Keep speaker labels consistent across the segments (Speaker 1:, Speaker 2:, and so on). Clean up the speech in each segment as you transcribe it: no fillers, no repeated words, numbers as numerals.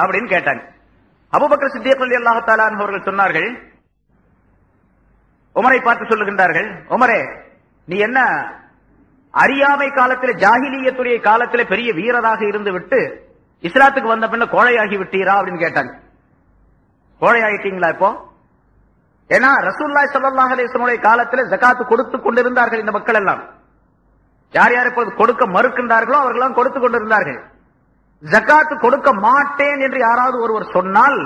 Speaker 1: அப்படின்னு கேட்டாங்க. அபூபக்கர் சித்திக் ரலியல்லாஹு தஆலா அன்ஹு அவர்கள் சொன்னார்கள், உமரை பார்த்து சொல்லுகின்றார்கள், உமரே நீ என்ன அறியாமை காலத்தில் ஜாஹிலியத்துடைய காலத்தில் பெரிய வீரராக இருந்து விட்டு இஸ்லாத்துக்கு வந்த பின்ன கோழையாகி விட்டீரா அப்படின்னு கேட்டாங்க. கோழையாயிட்டீங்களா இப்போ? ஏன்னா ரசூலுல்லாஹி ஸல்லல்லாஹு அலைஹி வஸல்லம் காலத்தில் ஜகாத் கொடுத்து கொண்டிருந்தார்கள் இந்த மக்கள் எல்லாம். யார் யார் இப்போது கொடுக்க மறுக்கின்றார்களோ அவர்களெல்லாம் கொடுத்து கொண்டிருந்தார்கள். ஜகாத் கொடுக்க மாட்டேன் என்று யாராவது ஒருவர் சொன்னால்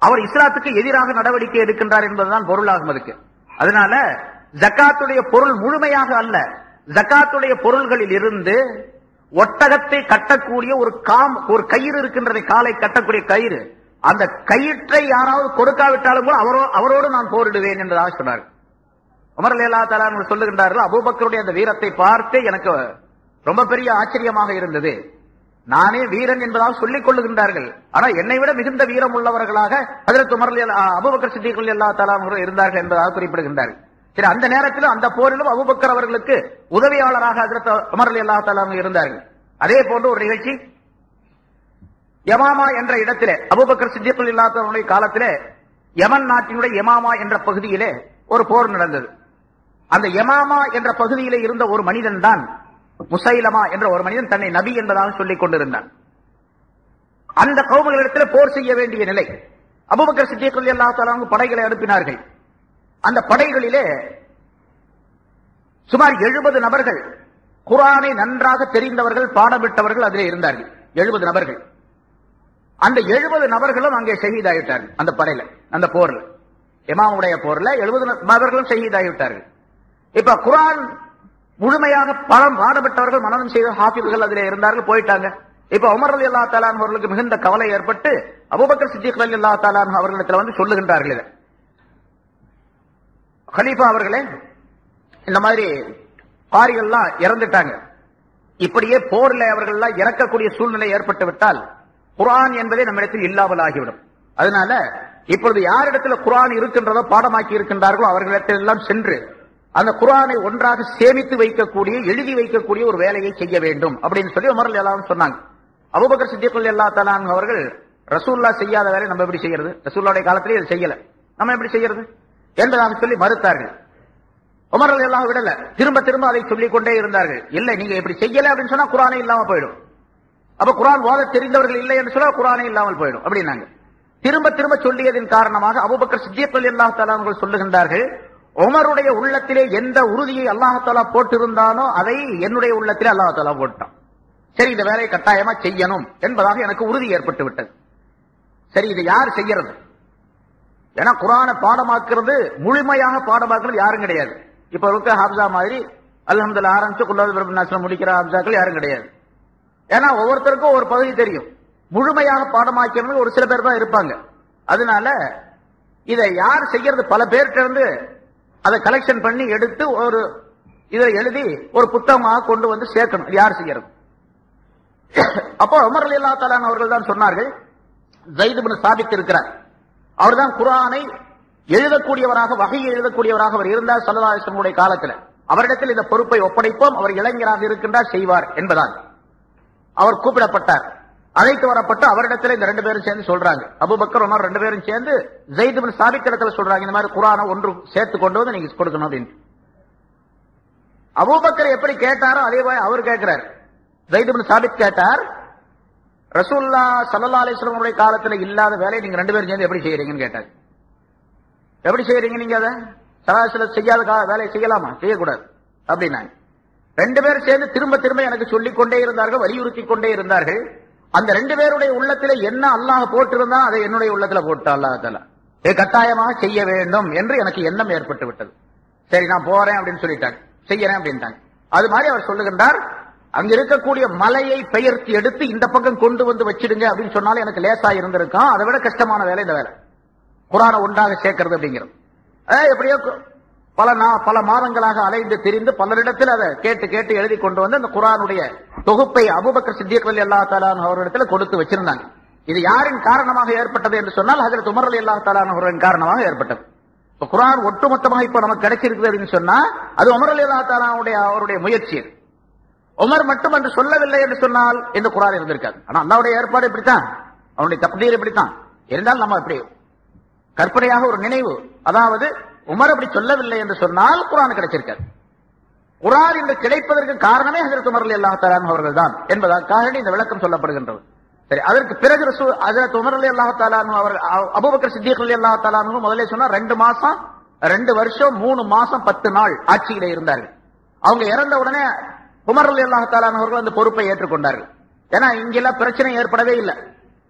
Speaker 1: அவர் இஸ்லாத்துக்கு எதிராக நடவடிக்கை எடுக்கின்றார் என்பதுதான் பொருளாகும் அதுக்கு. அதனால ஜகாத்துடைய பொருள் முழுமையாக அல்ல, ஜகாத்துடைய பொருள்களில் இருந்து ஒட்டகத்தை கட்டக்கூடிய ஒரு கயிறு இருக்கின்றது, காலை கட்டக்கூடிய கயிறு, அந்த கயிற்றை யாராவது கொடுக்காவிட்டாலும் கூட அவரோடு நான் போரிடுவேன் என்றதாக சொன்னார். உமர் ரலியல்லாஹு தஆலா அன்ஹு சொல்லுகின்றார்கள், அபூபக்கருடைய அந்த வீரத்தை பார்த்து எனக்கு ரொம்ப பெரிய ஆச்சரியமாக இருந்தது. நானே வீரன் என்பதாக சொல்லிக் கொள்ளுகின்றார்கள், ஆனா என்னை விட மிகுந்த வீரம் உள்ளவர்களாக ஹஜ்ரத் அபூபக்கர் சித்திக் ரலியல்லாஹு தஆலா அன்ஹு இருந்தார்கள் என்பதாக குறிப்பிடுகின்றார்கள். சரி, அந்த நேரத்திலும் அந்த போரிலும் அபூபக்கர் அவர்களுக்கு உதவியாளராக ஹஜ்ரத் உமர் ரலியல்லாஹு தஆலா அன்ஹு இருந்தார்கள். அதே போன்று ஒரு நிகழ்ச்சி யமாமா என்ற இடத்திலே, அபூபக்கர் சித்திக் ரலியல்லாஹு தஆலா அன்ஹு காலத்திலே யமன் நாட்டினுடைய யமாமா என்ற பகுதியிலே ஒரு போர் நடந்தது. அந்த யமாமா என்ற பகுதியிலே இருந்த ஒரு மனிதன் தான் முசைலமா என்ற ஒரு மனிதன் தன்னை நபி என்பதாக சொல்லிக் கொண்டிருந்தான். அந்த கௌமுகளிடத்தில் போர் செய்ய வேண்டிய நிலை. அபூபக்கர் சித்திக் ரலியல்லாஹு தஆலா அன்ஹு படைகளை அனுப்பினார்கள். அந்த படைகளிலே சுமார் 70 நபர்கள் குர்ஆனை நன்றாக தெரிந்தவர்கள், பாடமிட்டவர்கள் அதிலே இருந்தார்கள். 70 நபர்கள். அந்த 70 நபர்களும் அங்கே ஷஹீதாகிவிட்டார்கள். அந்த படையில, அந்த போர்ல, இமாமுடைய போர்ல 70 நபர்களும் ஷஹீதாகிவிட்டார்கள். இப்ப குர்ஆன் முழுமையாக பாடப்பட்டவர்கள், மனனம் செய்த ஹாஃபிஸ்கள் அதிலே இருந்தார்கள், போயிட்டாங்க. இப்ப உமர் ரலியல்லாஹு தஆலா அன்ஹு அவர்களுக்கு மிகுந்த கவலை ஏற்பட்டு அபூபக்கர் சித்திக் ரலியல்லாஹு தஆலா அன்ஹு அவர்களிடத்தில் வந்து சொல்லுகின்றார்கள், இதை கலீஃபா அவர்களே, இந்த மாதிரி பாரிகள்லாம் இறந்துட்டாங்க, இப்படியே போர்ல அவர்கள் எல்லாம் இறக்கக்கூடிய சூழ்நிலை ஏற்பட்டு விட்டால் குர்ஆன் என்பதே நம்மிடத்தில் இல்லாமல் ஆகிவிடும். அதனால இப்பொழுது யாரிடத்துல குர்ஆன் இருக்கின்றதோ, பாடமாக்கி இருக்கின்றார்களோ அவர்களிடத்தில் எல்லாம் சென்று அந்த குர்ஆனை ஒன்றாக சேமித்து வைக்கக்கூடிய, எழுதி வைக்கக்கூடிய ஒரு வேலையை செய்ய வேண்டும் அப்படின்னு சொல்லி உமர் ரலியல்லாஹு அன்ஹு சொன்னாங்க. அபூபக்கர் சித்திக் ரலியல்லாஹு தஆலா அன்ஹு அவர்கள், ரசூலுல்லாஹ் செய்யாத வேலை நம்ம எப்படி செய்யறது, ரசூலுல்லாஹ்வுடைய காலத்திலே இது செய்யல, நம்ம எப்படி செய்யறது என்பதாக சொல்லி மறுத்தார்கள். உமர் ரலியல்லாஹு விடல, திரும்ப திரும்ப அதை சொல்லிக் கொண்டே இருந்தார்கள். இல்லை, நீங்க இப்படி செய்யல அப்படின்னு சொன்னா குர்ஆனே இல்லாம போயிடும். அப்ப குர்ஆன் ஓத தெரிந்தவர்கள் இல்லை என்று சொன்னா குர்ஆனே இல்லாமல் போயிடும் அப்படின்னாங்க. திரும்ப திரும்ப சொல்லியதின் காரணமாக அபூபக்கர் சித்திக் ரலியல்லாஹு தஆலா அவர்கள் சொல்லுகின்றார்கள், உமருடைய உள்ளத்திலே எந்த உறுதியை அல்லாஹ் தஆலா போட்டிருந்தானோ அதை என்னுடைய உள்ளத்திலே அல்லாஹ் தஆலா போட்டான். சரி, இந்த வேலையை கட்டாயமா செய்யணும் என்பதாக எனக்கு உறுதி ஏற்பட்டு விட்டது. சரி, இதை யார் செய்யறது? ஏன்னா குர்ஆனை பாடமாக்குறது, முழுமையாக பாடமாக்குறது யாரும் கிடையாது. இப்ப இருக்க ஹாப்ஸா மாதிரி அல்ஹம்துலில்லாஹ் ஆரம்பிச்சு குல்லாஹு ரப்பின் நாஸ்ல முடிக்கிற ஹாப்ஸாக்கள் யாரும் கிடையாது. ஏன்னா ஒவ்வொருத்தருக்கும் ஒரு பகுதி தெரியும். முழுமையாக பாடமாக்கிறது ஒரு சில பேர் தான் இருப்பாங்க. அதனால இதை யார் செய்யறது? பல பேர்கிட்ட இருந்து அதை கலெக்ஷன் பண்ணி எடுத்து ஒரு இதை எழுதி ஒரு புத்தகமாக கொண்டு வந்து சேர்க்கணும். யார் செய்யறது? அப்போ உமர் ரலியல்லாஹு தஆலா அவர்கள் தான் சொன்னார்கள், ஸைத் இப்னு சாபித் இருக்கிறார், அவர்தான் குர்ஆனை எழுதக்கூடியவராக, வஹி எழுதக்கூடியவராக அவர் இருந்தார் ஸல்லல்லாஹு அலைஹி வஸல்லம் காலத்தில். அவரிடத்தில் இந்த பொறுப்பை ஒப்படைப்போம், அவர் இளைஞராக இருக்கின்றார், செய்வார் என்பதால் அவர் கூப்பிடப்பட்டார். அழைத்து வரப்பட்டு அவரிடத்தில் இந்த 2 பேரும் சேர்ந்து சொல்றாங்க, அபூபக்கர் உமர் 2 பேரும் சேர்ந்து ஸைத் இப்னு சாபித் இடத்துல சொல்றாங்க, இந்த மாதிரி குர்ஆனை ஒன்று சேர்த்து கொண்டு வந்து நீங்க கொடுக்கணும் அப்படின்னு. அபூபக்கர் எப்படி கேட்டாரோ அதே போல அவர் கேட்கிறார். ஸைத் இப்னு சாபித் கேட்டார், ரசூலுல்லாஹ் ஸல்லல்லாஹு அலைஹி வஸல்லம் காலத்துல இல்லாத வேலையை நீங்க 2 பேரும் சேர்ந்து எப்படி செய்யறீங்கன்னு கேட்டார். எப்படி செய்யறீங்க நீங்க? அதை சராசரி செய்யாத வேலையை செய்யலாமா? செய்யக்கூடாது அப்படின்னாங்க. 2 பேரும் சேர்ந்து திரும்ப திரும்ப எனக்கு சொல்லிக் கொண்டே இருந்தார்கள், வலியுறுத்தி கொண்டே இருந்தார்கள். அந்த 2 பேருடைய உள்ளத்திலே என்ன அல்லாஹ் போட்டிருந்தா அதை என்னுடைய உள்ளத்துல போட்டு அல்லாஹ் தஆலா கட்டாயமாக செய்ய வேண்டும் என்று எனக்கு எண்ணம் ஏற்பட்டு விட்டது. சரி, நான் போறேன் அப்படின்னு சொல்லிட்டாங்க, செய்யறேன் அப்படின்ட்டாங்க. அது மாதிரி அவர் சொல்லுகின்றார், அங்க இருக்கக்கூடிய மலையை பெயர்த்தி எடுத்து இந்த பக்கம் கொண்டு வந்து வச்சிடுங்க அப்படின்னு சொன்னாலும் எனக்கு லேசா இருந்திருக்கும். அதை விட கஷ்டமான வேலை இந்த வேலை, குர்ஆனை ஒன்றாக சேர்க்கிறது அப்படிங்கிறது. எப்படியோ பல மாதங்களாக அலைந்து திரிந்து பலரிடத்தில் அதை கேட்டு கேட்டு எழுதி கொண்டு வந்து அந்த குர்ஆனுடைய தொகுப்பை அபூபக்கர் சித்திக் ரலியல்லாஹு தஆலா அவர்களிடத்தில் கொடுத்து வச்சிருந்தாங்க. இது யாரின் காரணமாக ஏற்பட்டது என்று சொன்னால் ஹஜ்ரத் உமர் ரலியல்லாஹு தஆலா அவர்களின் காரணமாக ஏற்பட்டது. இப்ப குர்ஆன் ஒட்டுமொத்தமாக இப்ப நமக்கு கிடைச்சிருக்குது அப்படின்னு சொன்னா அது உமர் ரலியல்லாஹு தஆலா அவருடைய முயற்சி. உமர் மட்டும் என்று சொல்லவில்லை என்று சொன்னால் இந்த குர்ஆன் இருந்திருக்காது. ஆனா அல்லாஹ்வுடைய ஏற்பாடு இப்படித்தான். அவனுடைய தக்தீர் இப்படித்தான் இருந்தாலும் நம்ம இப்படி கற்பனையாக ஒரு நினைவு, அதாவது உமர் அப்படி சொல்லவில்லை என்று சொன்னால் குர்ஆன் கிடைச்சிருக்காது. குர்ஆன் இந்த கிடைப்பதற்கு காரணமே ஹஜ்ரத் உமர் ரலியல்லாஹு தஆலா அன்ஹு அவர்கள் தான் என்பதற்காக இந்த விளக்கம் சொல்லப்படுகின்றது. சரி, அதற்கு பிறகு ஹஜ்ரத் உமர் ரலியல்லாஹு தஆலா அன்ஹு அவர்கள் அபூபக்கர் சித்திக் ரலியல்லாஹு தஆலா அன்ஹு முதல்ல சொன்னா 2 மாசம் 2 வருஷம் 3 மாசம் 10 நாள் ஆட்சியிலே இருந்தார்கள். அவங்க இறந்த உடனே உமர் ரலியல்லாஹு தஆலா அன்ஹு அவர்கள் அந்த பொறுப்பை ஏற்றுக்கொண்டார்கள். ஏன்னா இங்கெல்லாம் பிரச்சனை ஏற்படவே இல்லை.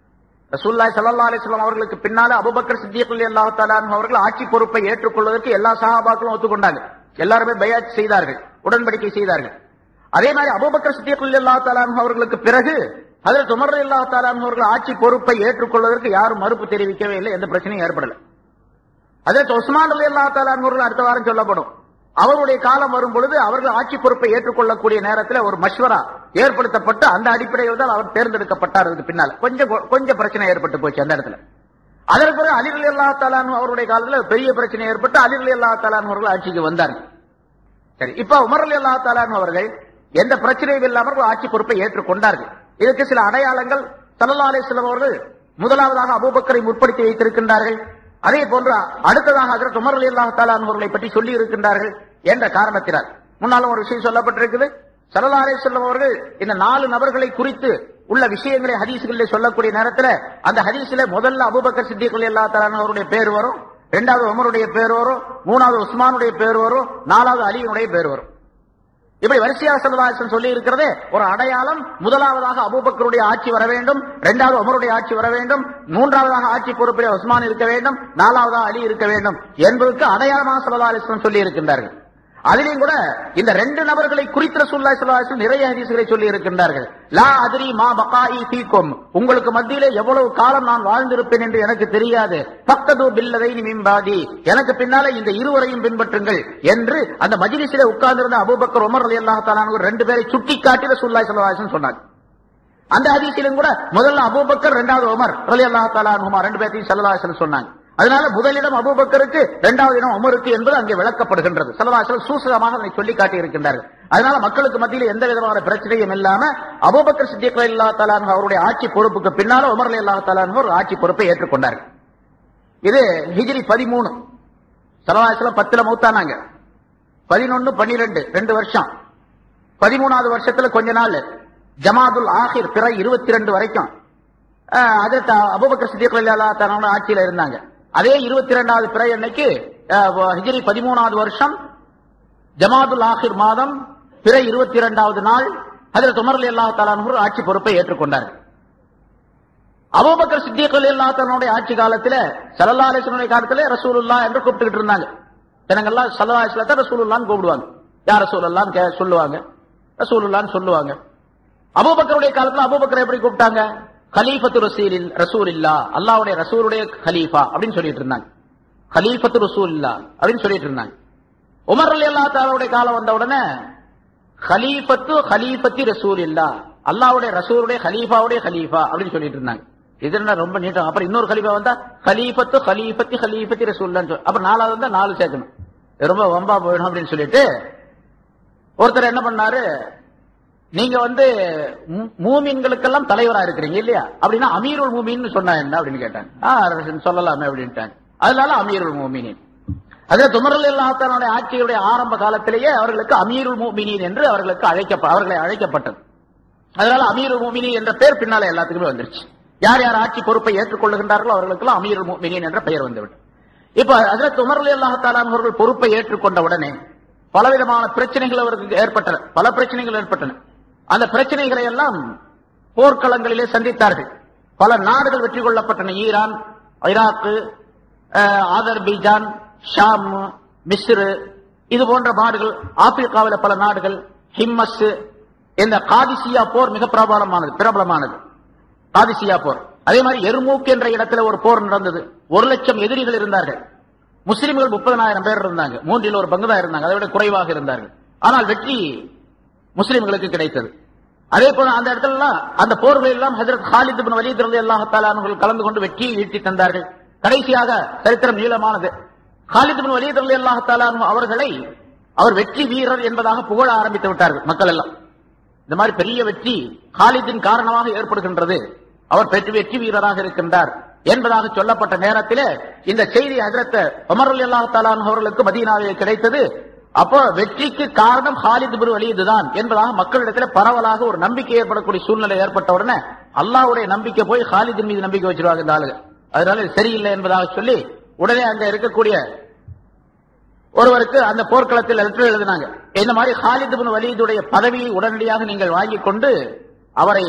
Speaker 1: ரசூலுல்லாஹி ஸல்லல்லாஹு அலைஹி வஸல்லம் அவர்களுக்கு பின்னால அபூபக்கர் சித்திக் ரலியல்லாஹு தஆலா அன்ஹு அவர்கள் ஆட்சி பொறுப்பை ஏற்றுக்கொள்வதற்கு எல்லா சஹாபாக்களும் ஒத்துக்கொண்டாங்க. எல்லாருமே பைஅத் செய்தார்கள், உடன்படிக்கை செய்தார்கள். அதே மாதிரி அபூபக்கர் சித்திக் ரலியல்லாஹு தஆலா அன்ஹு அவர்களுக்கு பிறகு ஹஜ்ரத் உமர் ரலியல்லாஹு தஆலா அன்ஹு அவர்கள் ஆட்சி பொறுப்பை ஏற்றுக்கொள்வதற்கு யாரும் மறுப்பு தெரிவிக்கவே இல்லை, எந்த பிரச்சனையும் ஏற்படல. ஹஜ்ரத் உஸ்மான் ரலியல்லாஹு தஆலா அன்ஹு அவர்கள் அடுத்த வாரம் சொல்லப்படும். அவருடைய காலம் வரும் பொழுது அவர்கள் ஆட்சி பொறுப்பை ஏற்றுக்கொள்ளக்கூடிய நேரத்தில் ஒரு மஷ்வரா ஏற்படுத்தப்பட்டு அந்த அடிப்படையில் தான் அவர் தேர்ந்தெடுக்கப்பட்டார். அதுக்கு பின்னால் கொஞ்சம் பிரச்சனை ஏற்பட்டு போச்சு அந்த இடத்துல. அதற்கு பிறகு அலி ரலியல்லாஹு தஆலா அன்ஹு அவருடைய காலத்தில் பெரிய பிரச்சனை ஏற்பட்டு அலி ரலியல்லாஹு தஆலா அன்ஹு அவர்கள் ஆட்சிக்கு வந்தார்கள். சரி, இப்ப உமர் ரலியல்லாஹு தஆலா அன்ஹு அவர்கள் எந்த பிரச்சனையும் இல்லாமல் ஆட்சி பொறுப்பை ஏற்றுக்கொண்டார்கள். இதற்கு சில அடையாளங்கள் ஸல்லல்லாஹு அலைஹி வஸல்லம் அவர்கள் முதலாவதாக அபூபக்கரை முற்படுத்தி வைத்திருக்கின்றார்கள். அதே போன்று அடுத்ததாக ஹஜ்ரத் உமர் ரலியல்லாஹு தஆலா அன்ஹு அவர்களை பற்றி சொல்லி இருக்கின்றார்கள் என்ற காரணத்தினால். முன்னாலும் ஒரு விஷயம் சொல்லப்பட்டிருக்குது. ஸல்லல்லாஹு அலைஹி வஸல்லம் அவர்கள் இந்த 4 நபர்களை குறித்து உள்ள விஷயங்களை ஹதீஸ்களிலே சொல்லக்கூடிய நேரத்தில் அந்த ஹதீஸிலே முதல்ல அபூபக்கர் சித்திக் ரலியல்லாஹு தஆலா அன்ஹு அவருடைய பேர் வரும், 2வது உமருடைய பேர் வரும், 3வது உஸ்மானுடைய பேர் வரும், 4வது அலியினுடைய பேர் வரும். இப்படி வரிசையாக ஸல்லல்லாஹு அலைஹி வஸல்லம் சொல்லி இருக்கிறதே ஒரு அடையாளம். முதலாவதாக அபூபக்கருடைய ஆட்சி வர வேண்டும், 2வது உமருடைய ஆட்சி வர வேண்டும், 3வது ஆட்சி பொறுப்பிலே உஸ்மான் இருக்க வேண்டும், 4வது அலி இருக்க வேண்டும் என்பதற்கு அடையாளமாக ஸல்லல்லாஹு அலைஹி வஸல்லம் சொல்லி இருக்கின்றார்கள். அதிலேயும் கூட இந்த 2 நபர்களை குறித்து ரசூலுல்லாஹி ஸல்லல்லாஹு அலைஹி வஸல்லம் நிறைய ஹதீஸ்களை சொல்லி இருக்கின்றார்கள். லா அத்ரி மா பகாஇ ஃபீக்கும், உங்களுக்கு மத்தியிலே எவ்வளவு காலம் நான் வாழ்ந்திருப்பேன் என்று எனக்கு தெரியாது. ஃபக்தது பில்லதைனி மின் பாதி, எனக்கு பின்னாலே இந்த இருவரையும் பின்பற்றுங்கள் என்று அந்த மஜ்லிஸிலே உட்கார்ந்திருந்த அபூபக்கர் உமர் ரலியல்லாஹு தஆலா அன்ஹு 2 பேரை சுட்டிக்காட்டி ரசூலுல்லாஹி ஸல்லல்லாஹு அலைஹி வஸல்லம் சொன்னாங்க. அந்த ஹதீஸிலும் கூட முதல்ல அபூபக்கர், 2வது உமர் ரலியல்லாஹு தஆலா அன்ஹுமா 2 பேரையும் ஸல்லல்லாஹு அலைஹி வஸல்லம் சொன்னாங்க. அதனால முதலிடம் அபூபக்கருக்கு, 2வது இடம் உமருக்கு என்பது அங்கே விளக்கப்படுகின்றது. ஸல்லல்லாஹு அலைஹி வஸல்லம் சூசகமாக அதை சொல்லி காட்டி இருக்கின்றார்கள். அதனால மக்களுக்கு மத்தியில் எந்த விதமான பிரச்சனையும் இல்லாம அபூபக்கர் சித்திக் ரலியல்லாஹு தஆலா அன்ஹு அவருடைய ஆட்சி பொறுப்புக்கு பின்னால உமர் ரலியல்லாஹு தஆலா அன்ஹு ஒரு ஆட்சி பொறுப்பை ஏற்றுக்கொண்டார்கள். இது ஹிஜ்ரி 13. ஸல்லல்லாஹு அலைஹி வஸல்லம் 10ல மௌத்தானாங்க. 11, 12 2 வருஷம். 13வது வருஷத்துல கொஞ்ச நாள் ஜமாதுல் ஆஹிர் பிறை 22 வரைக்கும் அதற்கு அபூபக்கர் சித்திக் ரலியல்லாஹு தஆலா அன்ஹு ஆட்சியில இருந்தாங்க. அதே 22வது பிறை அன்னைக்கு ஹிஜ்ரி 13வது வருஷம் ஜமாதுல் ஆஹிர் மாதம் பிறை 22வது நாள் ஹஜ்ரத் உமர் ரலியல்லாஹு தஆலா அன்ஹு ஆட்சி பொறுப்பை ஏற்றுக்கொண்டார்கள். அபூபக்கர் சித்திக் ரலியல்லாஹு தஆலா அன்ஹுடைய ஆட்சி காலத்துல ஸல்லல்லாஹு அலைஹி வஸல்லம் காலத்துல ரசூலுல்லாஹ் என்று கூப்பிட்டுக்கிட்டு இருந்தாங்க. ஜனங்கள்லாம் ஸல்லல்லாஹு அலைஹி வஸல்லம் ரசூலுல்லாஹ்னு கூப்பிடுவாங்க. யா ரசூலுல்லாஹ்னு சொல்லுவாங்க, ரசூலுல்லாஹ்னு சொல்லுவாங்க. அபூபக்கருடைய காலத்துல அபூபக்கரை எப்படி கூப்பிட்டாங்க? கலீஃபத்து ரசூலில்லா, அல்லாஹ்வுடைய ரசூலுடைய கலீஃபா அப்படின்னு சொல்லிட்டு இருந்தாங்க. கலீஃபத்து ரசூலில்லா அப்படின்னு சொல்லிட்டு இருந்தாங்க. உமர் ரலியல்லாஹு தஆலாவுடைய காலம் வந்த உடனே கலீஃபத்தி ரசூலில்லா, அல்லாஹ்வுடைய ரசூலுடைய கலீஃபாவுடைய கலீஃபா அப்படின்னு சொல்லிட்டு இருந்தாங்க. இது என்ன ரொம்ப நீட்டம். அப்புறம் இன்னொரு கலீஃபா வந்தா கலீஃபத்தி ரசூலுல்லான்னு சொல்லி, அப்புறம் 4வது வந்தா 4 சேர்க்கணும். ரொம்ப வம்பா போயிடும் அப்படின்னு சொல்லிட்டு ஒருத்தர் என்ன பண்ணாரு, நீங்க மூமின்களுக்கெல்லாம் தலைவரா இருக்கிறீங்க இல்லையா, அப்படின்னா அமீருல் மூமின் சொன்னா என்ன அப்படின்னு கேட்டாங்க. சொல்லலாமே அப்படின்ட்டாங்க. அதனால அமீருல் மூமினின். ஹஜ்ரத் உமர் ரலியல்லாஹு தஆலா ஆட்சியுடைய ஆரம்ப காலத்திலேயே அவர்களுக்கு அமீருல் மூமினின் என்று அவர்களை அழைக்கப்பட்டது. அதனால அமீருல் மூமினின் என்ற பெயர் பின்னால எல்லாத்துக்குமே வந்துருச்சு. யார் யார் ஆட்சி பொறுப்பை ஏற்றுக்கொள்ளுகின்றார்களோ அவர்களுக்கெல்லாம் அமீருல் மூமினின் என்ற பெயர் வந்துவிடும். இப்ப ஹஜ்ரத் உமர் ரலியல்லாஹு தஆலா அவர்கள் பொறுப்பை ஏற்றுக்கொண்ட உடனே பலவிதமான பிரச்சனைகள் அவருக்கு ஏற்பட்டன. பல பிரச்சனைகள் ஏற்பட்டன. அந்த பிரச்சனைகளை எல்லாம் போர்க்களங்களிலே சந்தித்தார்கள். பல நாடுகள் வெற்றி கொள்ளப்பட்டன. ஈரான், ஈராக்கு, ஆதர்பைஜான், ஷாம், மிஸ்ர், இது போன்ற நாடுகள். ஆப்பிரிக்காவில் பல நாடுகள், ஹிம்மஸ், இந்த காதிசியா போர் மிக பிரபலமானது காதிசியா போர். அதே மாதிரி எர்மூக் என்ற இடத்துல ஒரு போர் நடந்தது. 1,00,000 எதிரிகள் இருந்தார்கள். முஸ்லிம்கள் 30,000 பேர் இருந்தாங்க. 3 1 பங்கு தான் இருந்தாங்க, அதை விட குறைவாக இருந்தார்கள். ஆனால் வெற்றி முஸ்லிம்களுக்கு கிடைத்தது. அதே போல அந்த இடத்துல அந்த போர்களில் எல்லாம் ஹஜ்ரத் காலித் இப்னு வலீத் ரலியல்லாஹு தஆலா அன்ஹு கலந்து கொண்டு வெற்றியை ஈட்டி தந்தார்கள். கடைசியாக சரித்திரம் நீளமானது. காலித் இப்னு வலீத் ரலியல்லாஹு தஆலா அன்ஹு அவர்களை அவர் வெற்றி வீரர் என்பதாக புகழ ஆரம்பித்து விட்டார்கள் மக்கள் எல்லாம். இந்த மாதிரி பெரிய வெற்றி காலிதின் காரணமாக ஏற்படுகின்றது அவர் வெற்றி வீரராக இருக்கின்றார் என்பதாக சொல்லப்பட்ட நேரத்திலே இந்த செய்தி ஹஜ்ரத் உமர் ரலியல்லாஹு தஆலா அன்ஹு அவர்களுக்கு மதீனாவில் கிடைத்தது. அப்போ வெற்றிக்கு காரணம் ஹாலித் பின் வலீத் தான் என்பதாக மக்களிடத்தில் பரவலாக ஒரு நம்பிக்கை ஏற்படக்கூடிய சூழ்நிலை ஏற்பட்ட உடனே அல்லாஹ்வுடைய நம்பிக்கை போய் ஹாலிதின் மீது நம்பிக்கை வச்சிருவாங்க இந்த ஆளுங்க. அதனால சரியில்லை என்பதாக சொல்லி உடனே அங்க இருக்கக்கூடிய ஒருவருக்கு அந்த போர்க்களத்தில் லெட்டர் எழுதினாங்க. இந்த மாதிரி ஹாலித் பின் வலீதுடைய பதவியை உடனடியாக நீங்கள் வாங்கிக் கொண்டு அவரை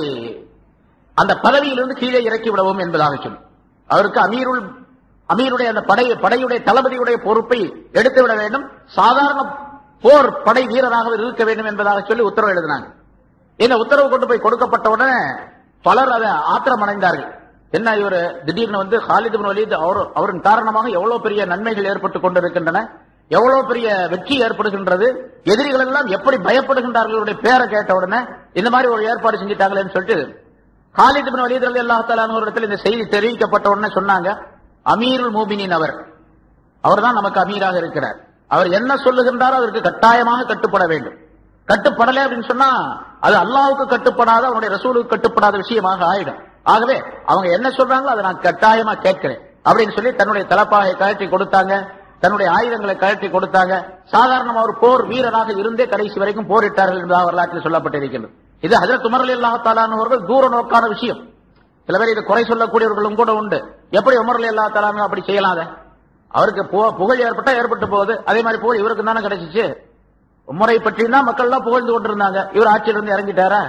Speaker 1: அந்த பதவியிலிருந்து கீழே இறக்கி விடவும் என்பதாக சொல்லி அவருக்கு அமீருடைய அந்த படையுடைய தளபதியுடைய பொறுப்பை எடுத்துவிட வேண்டும், சாதாரண போர் படை வீரராக இருக்க வேண்டும் என்பதாக சொல்லி உத்தரவு எழுதினாங்க. இந்த உத்தரவு கொண்டு போய் கொடுக்கப்பட்ட உடனே பலர் அதை ஆத்திரம் அடைந்தார்கள். என்ன இவர் திடீர்னு ஹாலித் பின் வலீத் அவரின் காரணமாக எவ்வளவு பெரிய நன்மைகள் ஏற்பட்டுக் கொண்டிருக்கின்றன, எவ்வளவு பெரிய வெற்றி ஏற்படுகின்றது, எதிரிகள் எல்லாம் எப்படி பயப்படுகின்றார்களுடைய பேரை கேட்ட உடனே இந்த மாதிரி ஒரு ஏற்பாடு செஞ்சிட்டாங்களேன்னு சொல்லிட்டு ஹாலித் பின் வலீத் ரலியல்லாஹு தஆலா அன்ஹு இடத்தில் இந்த செய்தி தெரிவிக்கப்பட்ட உடனே சொன்னாங்க, அமீருல் மூமினீன் அவர் தான் நமக்கு அமீராக இருக்கிறார், அவர் என்ன சொல்லுகின்றாரோ அதற்கு கட்டாயமாக கட்டுப்பட வேண்டும். கட்டுப்படலை அப்படின்னு சொன்னா அது அல்லாஹ்வுக்கு கட்டுப்படாத அவனுடைய ரசூலுக்கு கட்டுப்படாத விஷயமாக ஆயிடும். ஆகவே அவங்க என்ன சொல்றாங்களோ அதை நான் கட்டாயமா கேட்கிறேன் அப்படின்னு சொல்லி தன்னுடைய தலப்பாகை கழற்றி கொடுத்தாங்க, தன்னுடைய ஆயுதங்களை கழற்றி கொடுத்தாங்க. சாதாரண ஒரு போர் வீரராக இருந்தே கடைசி வரைக்கும் போரிட்டார்கள் என்பதாக வரலாற்றில் சொல்லப்பட்டிருக்கிறது. இது ஹஜ்ரத் உமர் ரலியல்லாஹு தஆலா அன்ஹு அவர்கள் தூர நோக்கான விஷயம். சில பேர் இது குறை சொல்லக்கூடியவர்களும் கூட உண்டு. எப்படி உமர் ரலியல்லாஹு தஆலா அன்ஹு அப்படி செய்யலாத, அவருக்கு புகழ் ஏற்பட்டா ஏற்பட்டு போகுது, அதே மாதிரி புகழ் இவருக்கு தானே கிடைச்சிச்சு. உமரை பற்றி தான் மக்கள் எல்லாம் புகழ்ந்து கொண்டிருந்தாங்க, இவர் ஆட்சியிலிருந்து இறங்கிட்டாரா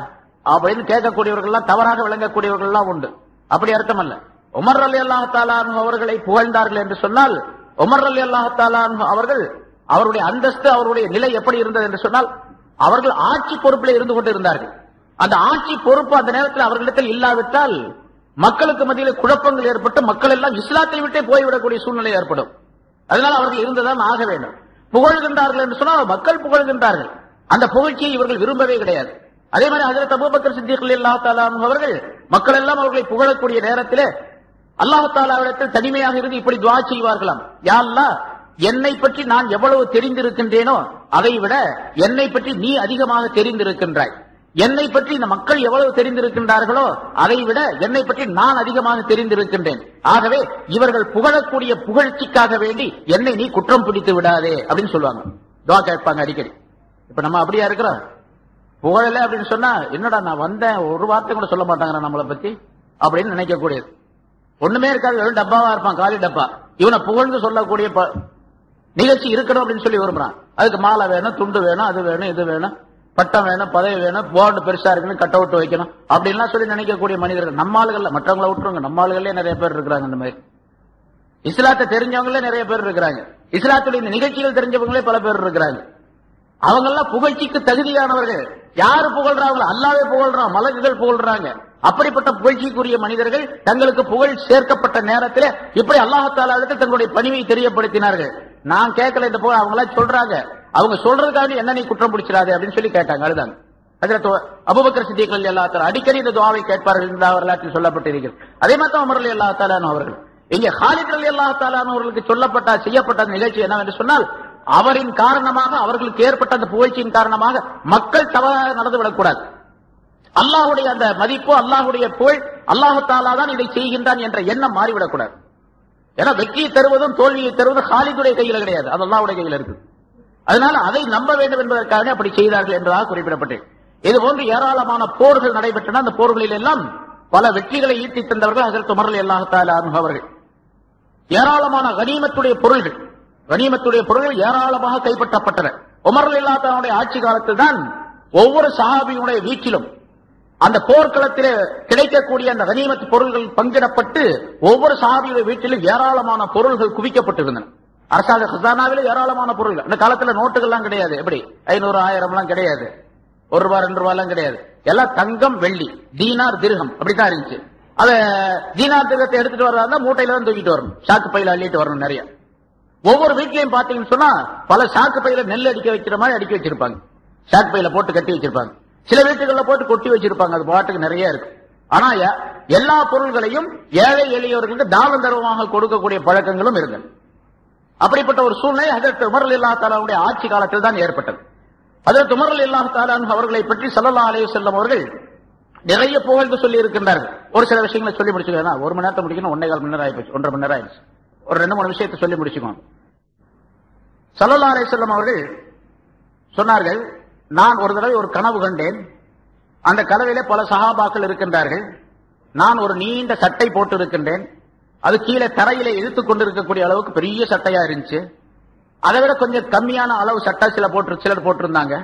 Speaker 1: அப்படின்னு கேட்கக்கூடியவர்கள் எல்லாம் தவறாக விளங்கக்கூடியவர்கள் எல்லாம் உண்டு. அப்படி அர்த்தம் அல்ல. உமர் ரலியல்லாஹு தஆலா அன்ஹு அவர்களை புகழ்ந்தார்கள் என்று சொன்னால் உமர் ரலியல்லாஹு தஆலா அன்ஹு அவர்கள் அவருடைய அந்தஸ்து அவருடைய நிலை எப்படி இருந்தது என்று சொன்னால் அவர்கள் ஆட்சி பொறுப்பில் இருந்து கொண்டு இருந்தார்கள். அந்த ஆட்சி பொறுப்பு அந்த நேரத்தில் அவர்களிடத்தில் இல்லாவிட்டால் மக்களுக்கு மத்தியில் குழப்பங்கள் ஏற்பட்டு மக்கள் எல்லாம் இஸ்லாத்தை விட்டே போய்விடக்கூடிய சூழ்நிலை ஏற்படும். அதனால் அவர்கள் இருந்துதான் ஆக வேண்டும். புகழ்கின்றார்கள் என்று சொன்னால் மக்கள் புகழ்கின்றார்கள், அந்த புகழ்ச்சியை இவர்கள் விரும்பவே கிடையாது. அதே மாதிரி ஹஜ்ரத் அபூபக்கர் சித்திக் ரலியல்லாஹு தஆலா அன்ஹு அவர்கள் மக்கள் எல்லாம் அவர்களை புகழக்கூடிய நேரத்திலே அல்லாஹ் தஆலாவிடத்தில் தனிமையாக இருந்து இப்படி துஆ செய்வார்களாம், யா அல்லாஹ், என்னை பற்றி நான் எவ்வளவு தெரிந்திருக்கின்றேனோ அதை விட என்னை பற்றி நீ அதிகமாக தெரிந்திருக்கின்றாய், என்னை பற்றி இந்த மக்கள் எவ்வளவு தெரிந்திருக்கின்றார்களோ அதை விட என்னை பற்றி நான் அதிகமாக தெரிந்திருக்கின்றேன். ஆகவே இவர்கள் புகழக்கூடிய புகழ்ச்சிக்காக வேண்டி என்னை நீ குற்றம் பிடித்து விடாதே அப்படின்னு சொல்லுவாங்க, துஆ கேட்பாங்க அடிக்கடி. இப்ப நம்ம அப்படியா இருக்கிறோம்? புகழல அப்படின்னு சொன்னா என்னடா நான் வந்தேன் ஒரு வார்த்தை கூட சொல்ல மாட்டாங்க நம்மளை பத்தி அப்படின்னு நினைக்க கூடியது. ஒண்ணுமே இருக்காது, வெறும் டப்பாவா இருப்பான், காலி டப்பா. இவனை புகழ்ந்து சொல்லக்கூடிய நிகழ்ச்சி இருக்கணும் அப்படின்னு சொல்லி விரும்புறான். அதுக்கு மாலை வேணும், துண்டு வேணும், அது வேணும், இது வேணும், பட்டம் வேணும், பதவி வேணும், போர்டு பெருசா இருக்கணும், கட் அவுட் வைக்கணும் அப்படின்லாம் சொல்லி நினைக்கக்கூடிய மனிதர்கள் நம்ம ஆளுகள்ல, மற்றவங்களை விட்டுருங்க, நம்ம ஆளுகளே நிறைய பேர் இருக்கிறாங்க. இந்த மாதிரி இஸ்லாத்தை தெரிஞ்சவங்களே நிறைய பேர் இருக்கிறாங்க, இஸ்லாத்துடைய இந்த நிகழ்ச்சிகள் தெரிஞ்சவங்களே பல பேர் இருக்கிறாங்க. அவங்க எல்லாம் புகழ்ச்சிக்கு தகுதியானவர்கள். யாரு புகழ்றாங்களோ அல்லாஹ்வே புகழ்றான், மலக்குகள் புகழ்றாங்க. அப்படிப்பட்ட புகழ்ச்சிக்குரிய மனிதர்கள் தங்களுக்கு புகழ் சேர்க்கப்பட்ட நேரத்தில் இப்படி அல்லாஹ் தஆலா இடத்தில் தங்களுடைய பணிவை தெரியப்படுத்தினார்கள். நான் கேட்கல இந்த புகழ், அவங்க எல்லாம் சொல்றாங்க, அவங்க சொல்றதுக்காக என்ன நீ குற்றம் பிடிச்சிடாதே அப்படின்னு சொல்லி கேட்டாங்க, அழுதாங்க. ஹஜ்ரத் அபூபக்கர் சித்திக் ரலியல்லாஹு தஆலா அடிக்கடி இந்த துஆவை கேட்பார்கள் என்ற வரலாற்றில் சொல்லப்பட்டிருக்கிறது. அதே மாதிரி தான் உமர் ரலியல்லாஹு தஆலா அவர்கள் இங்கே ஹாலித் ரலியல்லாஹு தஆலா அவர்களுக்கு செய்யப்பட்ட நிகழ்ச்சி என்னவென்று சொன்னால் அவரின் காரணமாக அவர்களுக்கு ஏற்பட்ட அந்த புகழ்ச்சியின் காரணமாக மக்கள் தவறாக நடந்துவிடக்கூடாது. அல்லாஹ்வுடைய அந்த மதிப்பு, அல்லாஹ்வுடைய புகழ், அல்லாஹ் தஆலா தான் இதை செய்கின்றான் என்ற எண்ணம் மாறிவிடக்கூடாது. ஏன்னா வெற்றியை தருவதும் தோல்வியை தருவதும் ஹாலிதுடைய கையில் கிடையாது, அது அல்லாஹ்வுடைய கையில் இருக்கு. அதனால அதை நம்ப வேண்டும் என்பதற்காக அப்படி செய்தார்கள் என்பதாக குறிப்பிடப்பட்டது. இது போன்று ஏராளமான போர்கள் நடைபெற்றன. அந்த போர்களில் எல்லாம் பல வெற்றிகளை ஈட்டி தந்தவர்கள் ஹஜ்ரத் உமர் ரலியல்லாஹு தஆலா அன்ஹு அவர்கள். ஏராளமான கனிமத்துடைய பொருள்கள் ஏராளமாக கைப்பற்றப்பட்டன. உமர் ரலியல்லாஹு தஆலாவுடைய ஆட்சி காலத்தில் தான் ஒவ்வொரு சஹாபியுடைய வீட்டிலும் அந்த போர்க்களத்திலே கிடைக்கக்கூடிய அந்த கனிமத் பொருள்கள் பங்கிடப்பட்டு ஒவ்வொரு சஹாபியுடைய வீட்டிலும் ஏராளமான பொருள்கள் குவிக்கப்பட்டிருந்தன. அரசாங்க ஹசானாவிலே ஏராளமான பொருள்கள். அந்த காலத்துல நோட்டுகள் எல்லாம் கிடையாது, எப்படி 500 1000 எல்லாம் கிடையாது, 1 ரூபாய் 2 ரூபாய் எல்லாம் கிடையாது. எல்லாம் தங்கம் வெள்ளி, தீனார் திர்ஹம் அப்படித்தான் இருந்துச்சு. அத தீனார் திர்ஹத்தை எடுத்துட்டு வர்றதா மூட்டையில தான் தூக்கிட்டு வரணும், சாக்கு பையில அள்ளிட்டு வரணும் நிறைய. ஒவ்வொரு வீட்லயும் பாத்தீங்கன்னு சொன்னா பல சாக்கு பையில நெல் அடிக்க வைக்கிற மாதிரி அடுக்கி வச்சிருப்பாங்க, சாக்கு பையில போட்டு கட்டி வச்சிருப்பாங்க. சில வீட்டுகள்ல போட்டு கொட்டி வச்சிருப்பாங்க, அது பாட்டுக்கு நிறைய இருக்கு. ஆனா எல்லா பொருள்களையும் ஏழை எளியவர்களுக்கு தானம் தர்மமாக கொடுக்கக்கூடிய பழக்கங்களும் இருக்கு. அப்படிப்பட்ட ஒரு சூழ்நிலை ஹஜ்ரத் உமர் ரலியல்லாஹு தஆலாவுடைய ஆட்சி காலத்தில் தான் ஏற்பட்டது. ஹஜ்ரத் உமர் ரலியல்லாஹு தஆலா அவர்களை பற்றி ஸல்லல்லாஹு அலைஹி வஸல்லம் அவர்கள் நிறைய புகழ்ந்து சொல்லி இருக்கின்றார்கள். ஒரு சில விஷயங்களை சொல்லி முடிச்சுக்கலாம். 1 மணி நேரத்தை முடிக்கணும், 1.25 மணி நேரம் ஆயிடுச்சு, 1.5 மணி நேரம் ஆயிடுச்சு. ஒரு 2-3 விஷயத்தை சொல்லி முடிச்சுக்கோங்க. ஸல்லல்லாஹு அலைஹி வஸல்லம் அவர்கள் சொன்னார்கள், நான் ஒரு தடவை ஒரு கனவு கண்டேன். அந்த கனவிலே பல சஹாபாக்கள் இருக்கின்றார்கள். நான் ஒரு நீண்ட சட்டை போட்டு இருக்கின்றேன். அது கீழே தரையிலே இழுத்துக் கொண்டிருக்கக்கூடிய அளவுக்கு பெரிய சட்டையா இருந்துச்சு. அதை விட கொஞ்சம் கம்மியான அளவு சட்டை சிலர் போட்டிருந்தாங்க.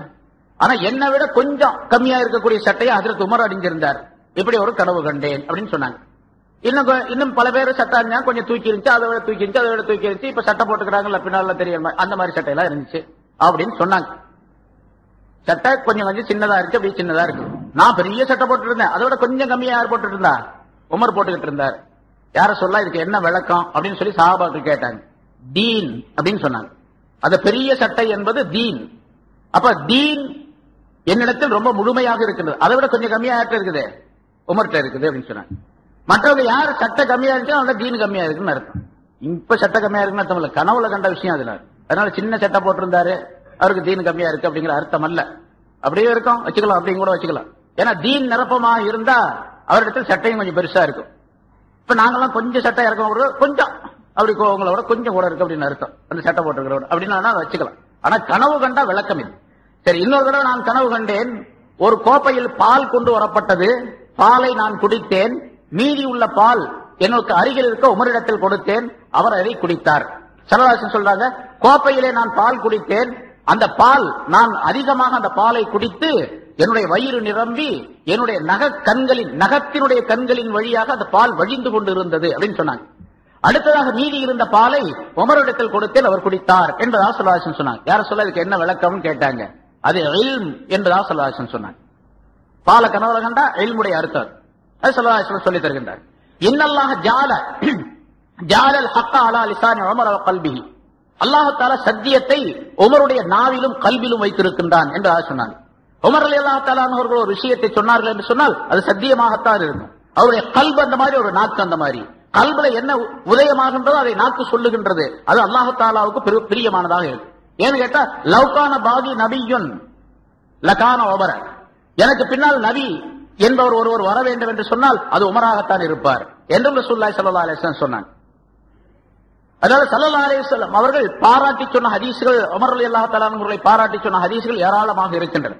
Speaker 1: ஆனா என்னை விட கொஞ்சம் கம்மியா இருக்கக்கூடிய சட்டையை ஹஜ்ரத் உமர் அணிஞ்சிருந்தார். இப்படி ஒரு கனவு கண்டேன் அப்படின்னு சொன்னாங்க. இன்னும் பல பேர் சட்டை அணிஞ்சா கொஞ்சம் தூக்கி இருந்துச்சு, அதை விட தூக்கி இருந்துச்சு, அதை விட தூக்கி இருந்துச்சு. இப்ப சட்டை போட்டுக்கிறாங்கல்ல பின்னால தெரியும், அந்த மாதிரி சட்டையெல்லாம் இருந்துச்சு அப்படின்னு சொன்னாங்க. சட்டை கொஞ்சம் சின்னதா இருக்கு, அப்படி சின்னதா இருக்கு. நான் பெரிய சட்டை போட்டு இருந்தேன், அதை விட கொஞ்சம் கம்மியா யார் போட்டுட்டு இருந்தா? உமர் போட்டுக்கிட்டு இருந்தார். யார சொல்ல இதுக்கு என்ன விளக்கம் அப்படின்னு சொல்லி சஹாபாக்கள் கேட்டாங்க. தீன் அப்படின்னு சொன்னாங்க. அந்த பெரிய சட்டை என்பது தீன். அப்ப தீன் என்னிடத்தில் ரொம்ப முழுமையாக இருக்கிறது, அதை விட கொஞ்சம் கம்மியா யார்கிட்ட இருக்குது? உமர்கிட்ட இருக்குது அப்படின்னு சொன்னாங்க. மற்றவங்க யார் சட்டை கம்மியா இருக்கு அவங்க தீன் கம்மியா இருக்குன்னு அர்த்தம். இப்ப சட்டை கம்மியா இருக்குன்னு அர்த்தம் இல்ல, கனவுல கண்ட விஷயம் அதுல. அதனால சின்ன சட்டை போட்டிருந்தாரு அவருக்கு தீன் கம்மியா இருக்கு அப்படிங்கிற அர்த்தம் அல்ல. அப்படியே இருக்கும், வச்சுக்கலாம், அப்படியும் கூட வச்சுக்கலாம். ஏன்னா தீன் நிரப்பமா இருந்தா அவரிடத்தில் சட்டையும் கொஞ்சம் பெருசா இருக்கும். இப்ப நாங்கெல்லாம் கொஞ்சம் சட்டை இறக்கம், கொஞ்சம் அப்படி உங்களோட கொஞ்சம் கூட இருக்கு அப்படின்னு அர்த்தம். அந்த சட்டை போட்டிருக்கிறோட அப்படின்னு வச்சுக்கலாம். ஆனா கனவு கண்டா விளக்கம் இல்லை. சரி, இன்னொரு தடவை நான் கனவு கண்டேன். ஒரு கோப்பையில் பால் கொண்டு வரப்பட்டது. பாலை நான் குடித்தேன். மீதி உள்ள பால் எனக்கு அருகில் இருக்க உமரிடத்தில் கொடுத்தேன். அவர் அதை குடித்தார். ஸல்லல்லாஹு சொல்றாங்க, கோப்பையிலே நான் பால் குடித்தேன். அந்த பால் நான் அதிகமாக அந்த பாலை குடித்து என்னுடைய வயிறு நிரம்பி என்னுடைய நகத்தினுடைய கண்களின் வழியாக அந்த பால் வழிந்து கொண்டு இருந்தது அப்படின்னு சொன்னாங்க. அடுத்ததாக மீதி இருந்த பாலை உமரிடத்தில் கொடுத்தேன், அவர் குடித்தார் என்பதாக ஸல்லல்லாஹு சொன்னாங்க. யார சொல்ல இதுக்கு என்ன விளக்கம்னு கேட்டாங்க. அது இல்ம் என்பதாக ஸல்லல்லாஹு சொன்னாங்க. பால கனவுல கண்டா இல்முடைய அர்த்தம். அது ஸல்லல்லாஹு சொல்லி தருகின்றார். இன்னல்லாஹ ஜஅலல் ஹக்க அலா லிசானி உமர் வ கல்பிஹி. அல்லாஹ் தஆலா சத்தியத்தை உமருடைய நாவிலும் கல்விலும் வைத்திருக்கின்றான் என்று சொன்னாங்க. உமர் ரலியல்லாஹு தஆலா அவர்கள் ஒரு விஷயத்தை சொன்னார்கள் என்று சொன்னால் அது சத்தியமாகத்தான் இருக்கும். அவருடைய கல்பு அந்த மாதிரி, ஒரு நாக்கு அந்த மாதிரி. கல்புல என்ன உதயமாகின்றதோ அதை நாக்கு சொல்லுகின்றது. அது அல்லாஹ் தஆலாவுக்கு பிரியமானதாக இருக்கு. ஏன்னு கேட்டா, லவ்கான பாதி நபியுன் லகான உமர், எனக்கு பின்னால் நபி என்பவர் ஒருவர் வர வேண்டும் என்று சொன்னால் அது உமராகத்தான் இருப்பார் என்றும் ரசூலுல்லாஹி ஸல்லல்லாஹு அலைஹி வஸல்லம் சொன்னாங்க. அதனால ஸல்லல்லாஹு அலைஹி வஸல்லம் அவர்கள் பாராட்டி சொன்ன ஹதீஸ்கள், உமர் ரலியல்லாஹு தஆலா அவர்களை பாராட்டி சொன்ன ஹதீஸ்கள் ஏராளமாக இருக்கின்றன.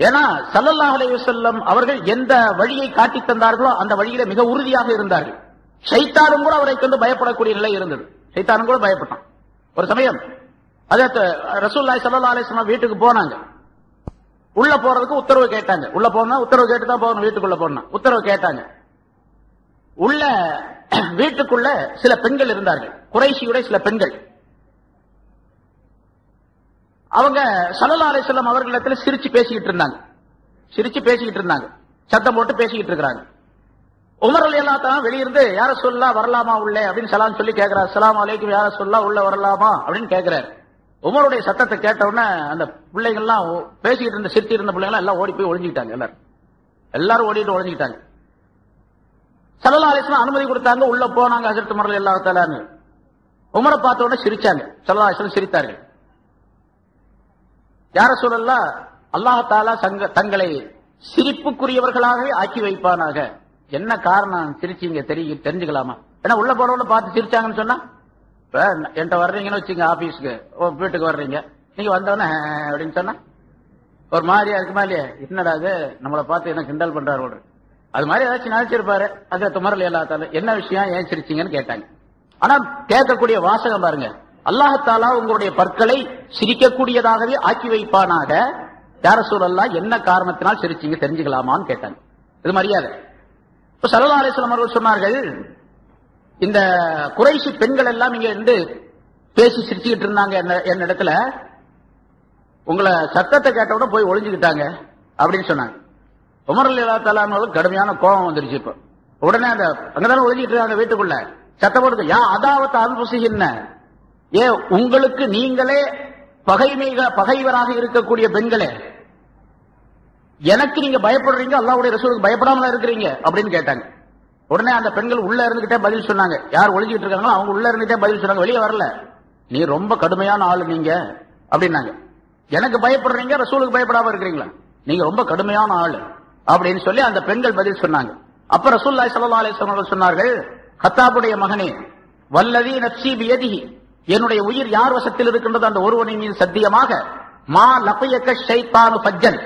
Speaker 1: ஏன்னா ஸல்லல்லாஹு அலைஹி வஸல்லம் அவர்கள் எந்த வழியை காட்டி தந்தார்களோ அந்த வழியில மிக உறுதியாக இருந்தார்கள். ஷைத்தானும் கூட அவரை கொண்டு பயப்படக்கூடிய நிலை இருந்தது. ஷைத்தானும் கூட பயப்பட்டான். ஒரு சமயம் அதற்கு ரசூலுல்லாஹி ஸல்லல்லாஹு அலைஹி வஸல்லம் வீட்டுக்கு போனாங்க. உள்ள போறதுக்கு உத்தரவு கேட்டாங்க. உள்ள போனா உத்தரவு கேட்டு தான் போகணும், வீட்டுக்குள்ள போகணும். உத்தரவு கேட்டாங்க. உள்ள வீட்டுக்குள்ள சில பெண்கள் இருந்தார்கள், குறைஷியுடைய சில பெண்கள். அவங்க ஸல்லல்லாஹு அலைஹி வஸல்லம் அவர்களிடத்தில் சிரிச்சு பேசிக்கிட்டு இருந்தாங்க, சத்தம் போட்டு பேசிக்கிட்டு இருக்கிறாங்க. உமர் ரலியல்லாஹு தஆலா வெளியிருந்து யார சொல்லலாம் வரலாமா உள்ளே அப்படின்னு சலாம் சொல்லி கேட்கிறார். அஸ்ஸலாமு அலைக்கும் யார சொல்லலாம் உள்ள வரலாமா அப்படின்னு கேட்கிறார். உமருடைய சத்தத்தை கேட்ட உடனே அந்த பிள்ளைகள்லாம் பேசிக்கிட்டு இருந்த சிரிச்சு இருந்த பிள்ளைங்க எல்லாம் ஓடி போய் ஒளிஞ்சுக்கிட்டாங்க. எல்லாரும் ஓடிட்டு ஒளிஞ்சுக்கிட்டாங்க. ஸல்லல்லாஹு அலைஹி வஸல்லம் அனுமதி கொடுத்தாங்க, உள்ள போனாங்க. ஹஜ்ரத் உமர் ரலியல்லாஹு தஆலா உமரை பார்த்த உடனே சிரிச்சாங்க. ஸல்லல்லாஹு அலைஹி வஸல்லம் சிரித்தார்கள். யார சொல்லலாம், அல்லாஹ் தஆலா தங்களை சிரிப்புக்குரியவர்களாகவே ஆக்கி வைப்பானாக. என்ன காரணம் சிரிச்சீங்க தெரிஞ்சுக்கலாமா? ஏன்னா உள்ள போறவங்க பார்த்து சிரிச்சாங்கன்னு சொன்னா, என்கிட்ட வர்றீங்கன்னு வச்சுங்க, ஆபீஸ்க்கு வீட்டுக்கு வர்றீங்க, நீங்க வந்தவன அப்படின்னு சொன்னா ஒரு மாதிரியா இருக்குமா இல்லையா? என்னடா அது நம்மளை பார்த்து என்ன கிண்டல் பண்றாரு, அது மாதிரி ஏதாச்சும் நினைச்சிருப்பாரு. அது உமர் ரலியல்லாஹு தஆலா என்ன விஷயம், ஏன் சிரிச்சீங்கன்னு கேட்டாங்க. ஆனா கேட்கக்கூடிய வாசகம் பாருங்க, அல்லாஹ் தஆலா உங்களுடைய பற்களை சிரிக்கக்கூடியதாகவே ஆக்கி வைப்பானாக. யா ரசூலல்லாஹ் என்ன காரணத்தினால் சிரிச்சீங்க தெரிஞ்சுக்கலாமான்னு கேட்டாங்க. இது மரியாதை. இப்ப ஸல்லல்லாஹு அலைஹி வஸல்லம் அவர்கள் சொன்னார்கள், இந்த குறைஷி பெண்கள் எல்லாம் இங்க இருந்து பேசி சிரிச்சுக்கிட்டு இருந்தாங்க என்ன இடத்துல, உங்களை சத்தத்தை கேட்டவுடன் போய் ஒளிஞ்சுக்கிட்டாங்க அப்படின்னு சொன்னாங்க. உமர் ரலியல்லாஹு தஆலா அவர்களுக்கு கடுமையான கோபம் வந்துருச்சு. இப்ப உடனே அந்த அங்கதானே ஒளிஞ்சிட்டு இருக்காங்க வீட்டுக்குள்ள, சத்தம் போடுது, யா அதாவத் அன்புசிஹின்ன, ஏ உங்களுக்கு நீங்களே பகைவராக இருக்கக்கூடிய பெண்களே, எனக்கு நீங்க பயப்படுறீங்க, அல்லாஹ்வுடைய ரசூலுக்கு பயப்படாமல இருக்கிறீங்க அப்படின்னு கேட்டாங்க. உடனே அந்த பெண்கள் உள்ள இருந்துகிட்டே பதில் சொன்னாங்க. யார் ஒளிஞ்சிட்டு இருக்காங்களோ அவங்க உள்ள இருந்துகிட்டே பதில் சொன்னாங்க, வெளியே வரல. நீ ரொம்ப கடுமையான ஆளு நீங்க அப்படின்னாங்க. எனக்கு பயப்படுறீங்க, ரசூலுக்கு பயப்படாம இருக்கிறீங்களா? நீங்க ரொம்ப கடுமையான ஆளு, அப்படின்னு சொல்லி அந்த பெண்கள் பதில் சொன்னாங்க. அப்ப ரசூலுல்லாஹி ஸல்லல்லாஹு அலைஹி வஸல்லம் சொன்னார்கள், கத்தாபுடைய மகனே, வல்லதி நஃப்ஸி பியதிஹி, என்னுடைய உயிர் யார் வசத்தில் இருக்கின்றது அந்த ஒருவனின் மீது சத்தியமாக, மா லஃபியக ஷைத்தானு ஃபஜ்ஜன்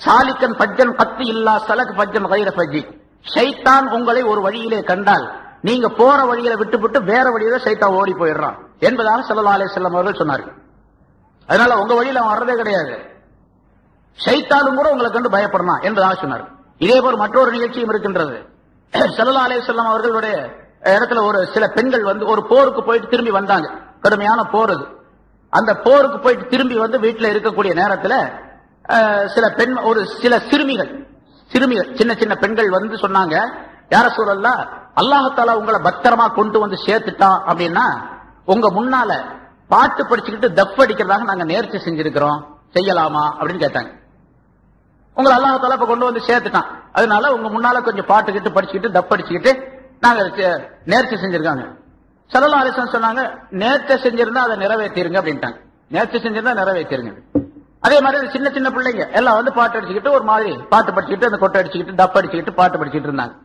Speaker 1: சாலிகன் ஃபஜ்ஜன் கத்தி இல்லா சலக் ஃபஜ்ஜன் கைர ஃபஜ்ஜி, ஷைத்தான் உங்களை ஒரு வழியிலே கண்டால் நீங்க போற வழியில விட்டுவிட்டு வேற வழியில ஷைத்தான் ஓடி போயிடுறான் என்பதாக ஸல்லல்லாஹு அலைஹி வஸல்லம் அவர்கள் சொன்னார்கள். அதனால உங்க வழியில அவன் வர்றதே கிடையாது, ஷைத்தானும் கூட உங்களை கண்டு பயப்படலாம் என்பதாக சொன்னார். இதே போல் மற்றொரு நிகழ்ச்சியும் இருக்கின்றது. ஸல்லல்லாஹு அலைஹி வஸல்லம் அவர்களுடைய இடத்துல ஒரு சில பெண்கள் வந்து ஒரு போருக்கு போயிட்டு திரும்பி வந்தாங்க. கடுமையான போர் அது. அந்த போருக்கு போயிட்டு திரும்பி வந்து வீட்டில் இருக்கக்கூடிய நேரத்தில் சில சிறுமிகள் சின்ன சின்ன பெண்கள் வந்து சொன்னாங்க, யா ரசூலல்லாஹ், அல்லாஹ் தஆலா உங்களை பத்திரமா கொண்டு வந்து சேர்த்துட்டான் அப்படின்னா உங்க முன்னால பாட்டு படிச்சுக்கிட்டு தப் அடிக்கிறதாக நாங்க நேர்ச்சி செஞ்சிருக்கிறோம், செய்யலாமா அப்படின்னு கேட்டாங்க. உங்களை அல்லாஹ் தஆலா இப்ப கொண்டு வந்து சேர்த்துட்டான், அதனால உங்க முன்னால கொஞ்சம் பாட்டுக்கிட்டு படிச்சுக்கிட்டு தப் அடிச்சுக்கிட்டு நாங்க நேர்ச்சி செஞ்சிருக்காங்க. ஸல்லல்லாஹு அலைஹி வஸல்லம் சொன்னாங்க, நேர்ச்சி செஞ்சிருந்தா அதை நிறைவேற்றிருங்க அப்படின்ட்டாங்க. நேர்ச்சி செஞ்சிருந்தா நிறைவேற்றிருங்க. அதே மாதிரி சின்ன சின்ன பிள்ளைங்க எல்லாம் வந்து பாட்டு அடிச்சுக்கிட்டு ஒரு மாதிரி பாட்டு படிச்சுக்கிட்டு அந்த கொட்டை அடிச்சுக்கிட்டு தப் அடிச்சுக்கிட்டு பாட்டு படிச்சுட்டு இருந்தாங்க.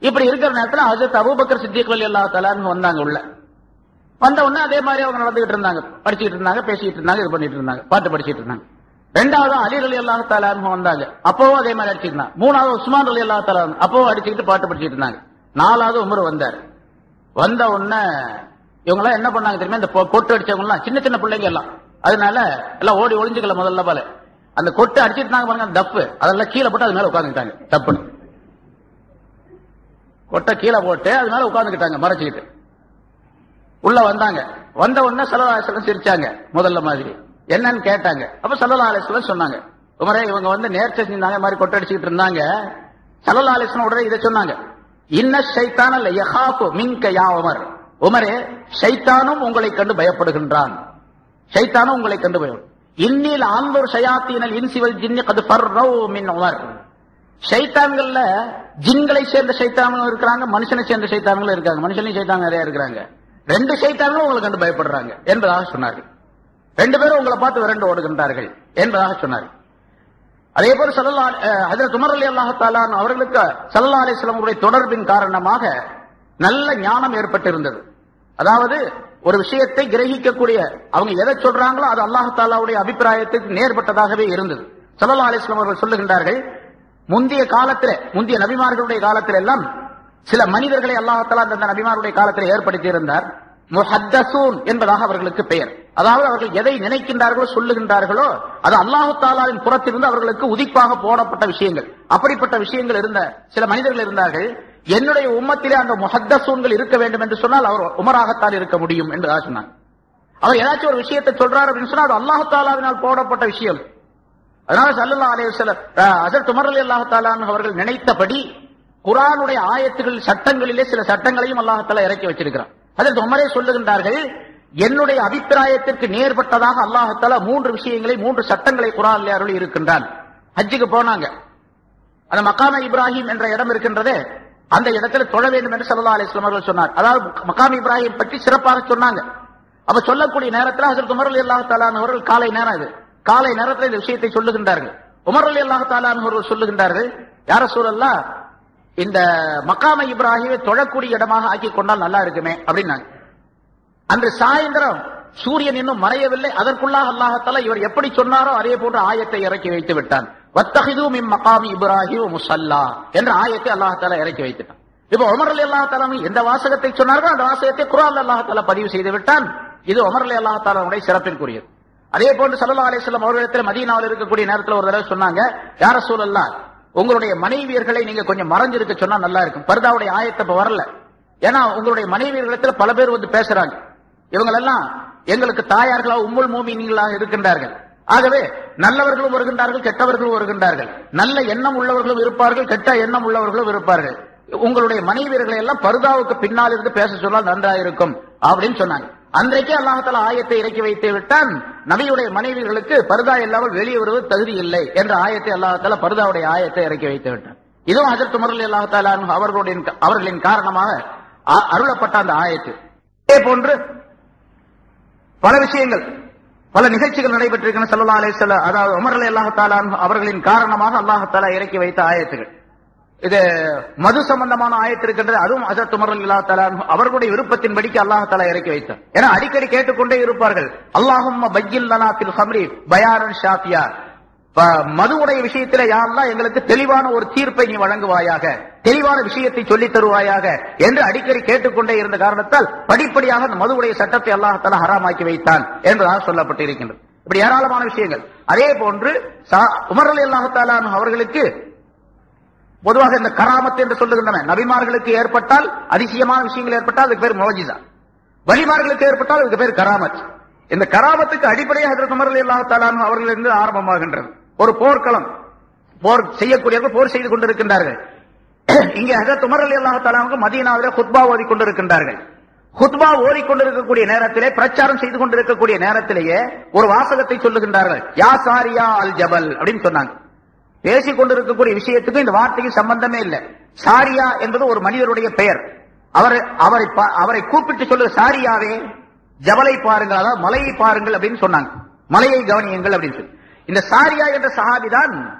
Speaker 1: இப்படி இருக்கிற நேரத்தில் ஹஜ்ரத் அபூபக்கர் சித்திக் ரலியல்லாஹு தஆலா வந்தாங்க. உள்ள வந்த உடனே அதே மாதிரி அவங்க நடந்துகிட்டு இருந்தாங்க, படிச்சுக்கிட்டு இருந்தாங்க, பேசிக்கிட்டு இருந்தாங்க, இது பண்ணிட்டு இருந்தாங்க, பாட்டு படிச்சுட்டு இருந்தாங்க. ரெண்டாவது அலி ரலியல்லாஹு தஆலா வந்தாங்க, அப்பவும் அதே மாதிரி அடிச்சுட்டு இருந்தாங்க. மூணாவது உஸ்மான் ரலியல்லாஹு தஆலா அப்பவும் அடிச்சுக்கிட்டு பாட்டு படிச்சுட்டு இருந்தாங்க. நாலாவது உமர் வந்தார். வந்த உடனே இவங்க எல்லாம் என்ன பண்ணாங்க தெரியுமா, இந்த கொட்டு அடிச்சவங்க எல்லாம் சின்ன சின்ன பிள்ளைங்க எல்லாம், அதனால எல்லாம் ஓடி ஒளிஞ்சுக்கல முதல்ல போல. அந்த கொட்டு அடிச்சிட்டு இருந்தாங்க பாருங்க, தப்பு அதெல்லாம் கீழே போட்டு அது மேல உட்காந்துக்கிட்டாங்க. தப்புன்னு கொட்டை கீழே போட்டு அது மேல உட்காந்துக்கிட்டாங்க மறைச்சுக்கிட்டு. உள்ள வந்தாங்க. வந்த உடனே ஸல்லல்லாஹு அலைஹி வஸல்லம் சிரிச்சாங்க முதல்ல மாதிரி. என்னன்னு கேட்டாங்க. அப்ப ஸல்லல்லாஹு அலைஹி வஸல்லம் சொன்னாங்க, உமரே இவங்க வந்து நேர்ச்சி செஞ்சாங்க மாதிரி கொட்டை அடிச்சுக்கிட்டு இருந்தாங்க. ஸல்லல்லாஹு அலைஹி வஸல்லம் உடனே இதை சொன்னாங்க, இன்ன ஷைத்தான லயகாஃபு மின்க யா உமர், உமரே ஷைத்தானும் உங்களை கண்டு பயப்படுகின்றான், ஷைத்தானும் உங்களை கண்டு பயப்படும். இன்னில் ஆந்தூர் ஷயாத்தீனல் இன்சிவல் ஜின்னி கது ஃபர்ரவு மின் உமர், ஷைத்தான்கள்ல ஜின்களை சேர்ந்த ஷைத்தான்களும் இருக்கிறாங்க, மனுஷனை சேர்ந்த ஷைத்தான்களும் இருக்காங்க. மனுஷனையும் ஷைத்தான் நிறைய இருக்கிறாங்க. ரெண்டு ஷைத்தான்களும் உங்களை கண்டு பயப்படுறாங்க என்பதாக சொன்னார்கள். ரெண்டு பேரும் உங்களை பார்த்து விரண்டு ஓடுகின்றார்கள் என்பதாக சொன்னார்கள். அதே போல ஹஜ்ரத் உமர் ரலியல்லாஹு தஆலா அவர்களுக்கு ஸல்லல்லாஹு அலைஹி வஸல்லம் தொடர்பின் காரணமாக நல்ல ஞானம் ஏற்பட்டிருந்தது. அதாவது ஒரு விஷயத்தை கிரகிக்கக்கூடிய அவங்க எதை சொல்றாங்களோ அது அல்லாஹ் தஆலாவுடைய அபிப்பிராயத்துக்கு நேர்பட்டதாகவே இருந்தது. ஸல்லல்லாஹு அலைஹி வஸல்லம் அவர்கள் சொல்லுகின்றார்கள், முந்தைய காலத்தில் முந்தைய நபிமார்களுடைய காலத்தில் எல்லாம் சில மனிதர்களை அல்லாஹ் தஆலா அந்த நபிமாருடைய காலத்தில் ஏற்படுத்தி இருந்தார். முஹத்தஸூன் என்பதாக அவர்களுக்கு பெயர். அதாவது அவர்கள் எதை நினைக்கின்றார்களோ சொல்லுகின்றார்களோ அது அல்லாஹ் தஆலாவின் புறத்திலிருந்து அவர்களுக்கு உதிப்பாக போடப்பட்ட விஷயங்கள். அப்படிப்பட்ட விஷயங்கள் இருந்த சில மனிதர்கள் இருந்தார்கள். என்னுடைய உம்மத்திலே அந்த முஹத்தஸூன்கள் இருக்க வேண்டும் என்று சொன்னால் அவர் உமராகத்தான் இருக்க முடியும் என்பதாக சொன்னார். அவர் ஏதாச்சும் ஒரு விஷயத்தை சொல்றார் அப்படின்னு சொன்னா அது அல்லாஹ் தஆலாவினால் போடப்பட்ட விஷயம். அதனால ஸல்லல்லாஹு அலைஹி வஸல்லம் ஹஜ்ரத் உமர் ரலியல்லாஹு தஆலா அவர்கள் நினைத்தபடி குர்ஆனுடைய ஆயத்துகள் சட்டங்களிலே சில சட்டங்களையும் அல்லாஹ் தஆலா இறக்கி வச்சிருக்கிறார். ஹஜ்ரத் உமரே சொல்லுகின்றார்கள், என்னுடைய அபிப்பிராயத்திற்கு நேர்பட்டதாக அல்லாஹ் தஆலா மூன்று விஷயங்களை மூன்று சட்டங்களை குர்ஆனிலே அருளி இருக்கின்றான். ஹஜ்ஜுக்கு போனாங்க. அந்த மகாம இப்ராஹிம் என்ற இடம் இருக்கின்றதே, அந்த இடத்துல தொழ வேண்டும் என்று ஸல்லல்லாஹு அலைஹி வஸல்லம் அவர்கள் சொன்னார். அதாவது மகாம இப்ராஹிம் பற்றி சிறப்பாக சொன்னாங்க. அப்ப சொல்லக்கூடிய நேரத்தில் ஹஜ்ரத் உமர் ரலியல்லாஹு தஆலா அவர்கள் காலை நேரம் இது காலை நேரத்தில் இந்த விஷயத்தை சொல்லுகின்றார்கள். உமர் ரலியல்லாஹு தஆலா அவர்கள் சொல்லுகின்றார்கள், யா ரசூலல்லாஹ், இந்த மகாம இப்ராஹிமை தொழக்கூடிய இடமாக ஆக்கி கொண்டால் நல்லா இருக்குமே அப்படின்னாங்க. அன்று சாயந்தரம் சூரியன் இன்னும் மறையவில்லை, அதற்குள்ளாக அல்லாஹ் தஆலா இவர் எப்படி சொன்னாரோ அதே போன்ற ஆயத்தை இறக்கி வைத்து விட்டான். வத்தஹிது மின் மகாமி இப்ராஹிம் முஸல்லா என்ற ஆயத்தை அல்லாஹ் தஆலா இறக்கி வைத்துட்டான். இப்போ உமர் ரலியல்லாஹு தஆலா எந்த வாசகத்தை சொன்னார்களோ அந்த வாசகத்தை குர்ஆன்ல அல்லாஹ் தஆலா பதிவு செய்து விட்டான். இது உமர் ரலியல்லாஹு தஆலாவுடைய சிறப்பிற்குரியது. அதே போன்று ஸல்லல்லாஹு அலைஹி வஸல்லம் அவர்களிடத்தில் மதீனாவில் இருக்கக்கூடிய நேரத்தில் ஒரு தடவை சொன்னாங்க, யா ரசூலல்லாஹ், உங்களுடைய மனைவியர்களை நீங்க கொஞ்சம் மறைஞ்சிருக்க சொன்னா நல்லா இருக்கும். பர்தாவுடைய ஆயத்தை இப்ப வரல. ஏன்னா உங்களுடைய மனைவியர்களிடத்தில் பல பேர் வந்து பேசுறாங்க, இவங்களெல்லாம் எங்களுக்கு தாயார்களா உம்முல் மூமினீன்களாக இருக்கின்றார்கள். ஆகவே நல்லவர்களும் வருகின்றார்கள், கெட்டவர்களும் வருகின்றார்கள். நல்ல எண்ணம் உள்ளவர்களும் இருப்பார்கள், கெட்ட எண்ணம் உள்ளவர்களும் இருப்பார்கள். உங்களுடைய மனைவியர்களை எல்லாம் பர்தாவுக்கு பின்னால் இருந்து பேச சொன்னால் நன்றாக இருக்கும் அப்படின்னு சொன்னாங்க. அன்றைக்கே அல்லாஹ் தஆலா ஆயத்தை இறக்கி வைத்து விட்டான், நபியுடைய மனைவிகளுக்கு பர்தா இல்லாமல் வெளியே வருவது தகுதி இல்லை என்ற ஆயத்தை அல்லாஹ் தஆலா பர்தாவுடைய ஆயத்தை இறக்கி வைத்து விட்டான். இதுவும் ஹஜ்ரத் உமர் ரலியல்லாஹு தஆலா அவர்களின் காரணமாக அருளப்பட்ட அந்த ஆயத்து. இதே போன்று பல விஷயங்கள் பல நிகழ்ச்சிகள் நடைபெற்றிருக்கின்றன. ஸல்லல்லாஹு அலைஹி வஸல்லம், அதாவது உமர் ரலியல்லாஹு தஆலா அவர்களின் காரணமாக அல்லாஹ் தஆலா இறக்கி வைத்த ஆயத்துகள். இது மது சம்பந்தமான ஆயத்து இருக்கின்றது. அதுவும் ஹஜ்ரத் உமர் ரலியல்லாஹு தஆலா அவர்களுடைய விருப்பத்தின்படிக்கு அல்லாஹ் தஆலா இறக்கி வைத்தார். ஏன்னா அடிக்கடி கேட்டுக்கொண்டே இருப்பார்கள், அல்லாஹும்ம பய்யின் லனா ஃபில் ஹம்ரி பயானன் ஷாஃபியா, மதுவுடைய விஷயத்திலே யா அல்லாஹ் எங்களுக்கு தெளிவான ஒரு தீர்ப்பை நீ வழங்குவாயாக, தெளிவான விஷயத்தை சொல்லித் தருவாயாக என்று அடிக்கடி கேட்டுக்கொண்டே இருந்த காரணத்தால் படிப்படியாக அந்த மதுவுடைய சட்டத்தை அல்லாஹ் தஆலா ஹராமாக்கி வைத்தான் என்பதாக சொல்லப்பட்டு இருக்கின்றது. இப்படி ஏராளமான விஷயங்கள். அதே போன்று உமர் ரலியல்லாஹு தஆலா அவர்களுக்கு பொதுவாக இந்த கராமத் என்று சொல்லுகின்றன, நபிமார்களுக்கு ஏற்பட்டால் அதிசயமான விஷயங்கள் ஏற்பட்டால் அதுக்கு பேர் முஅஜிஸா, வலிமார்களுக்கு ஏற்பட்டால் அதுக்கு பேர் கராமத். இந்த கராமத்துக்கு அடிப்படையாக ஹஜ்ரத் உமர் ரலியல்லாஹு தஆலா அவர்களிருந்து ஆரம்பமாகின்றது. ஒரு போர்க்களம், போர் செய்யக்கூடியவர்கள் போர் செய்து கொண்டிருக்கின்றார்கள். இங்கே ஹஜ்ரத் உமர் ரலியல்லாஹு தஆலா மதீனாவிலே குத்பா ஓதி கொண்டிருக்கின்றார்கள். குத்பா ஓதி கொண்டிருக்கக்கூடிய நேரத்திலே, பிரச்சாரம் செய்து கொண்டிருக்கக்கூடிய நேரத்திலேயே ஒரு வாசகத்தை சொல்லுகின்றார்கள், யா சாரியா அல் ஜபல் அப்படின்னு சொன்னாங்க. பேசிக் கொண்டிருக்கக்கூடிய விஷயத்துக்கு இந்த வார்த்தைக்கு சம்பந்தமே இல்லை. சாரியா என்பது ஒரு மனிதருடைய பெயர். அவரை கூப்பிட்டு சொல்லு, சாரியாவே ஜபலை பாருங்கள், அதாவது மலையை பாருங்கள் அப்படின்னு சொன்னாங்க. மலையை கவனியுங்கள் அப்படின்னு சொல்லி இந்த சாரியா என்ற சஹாபி தான்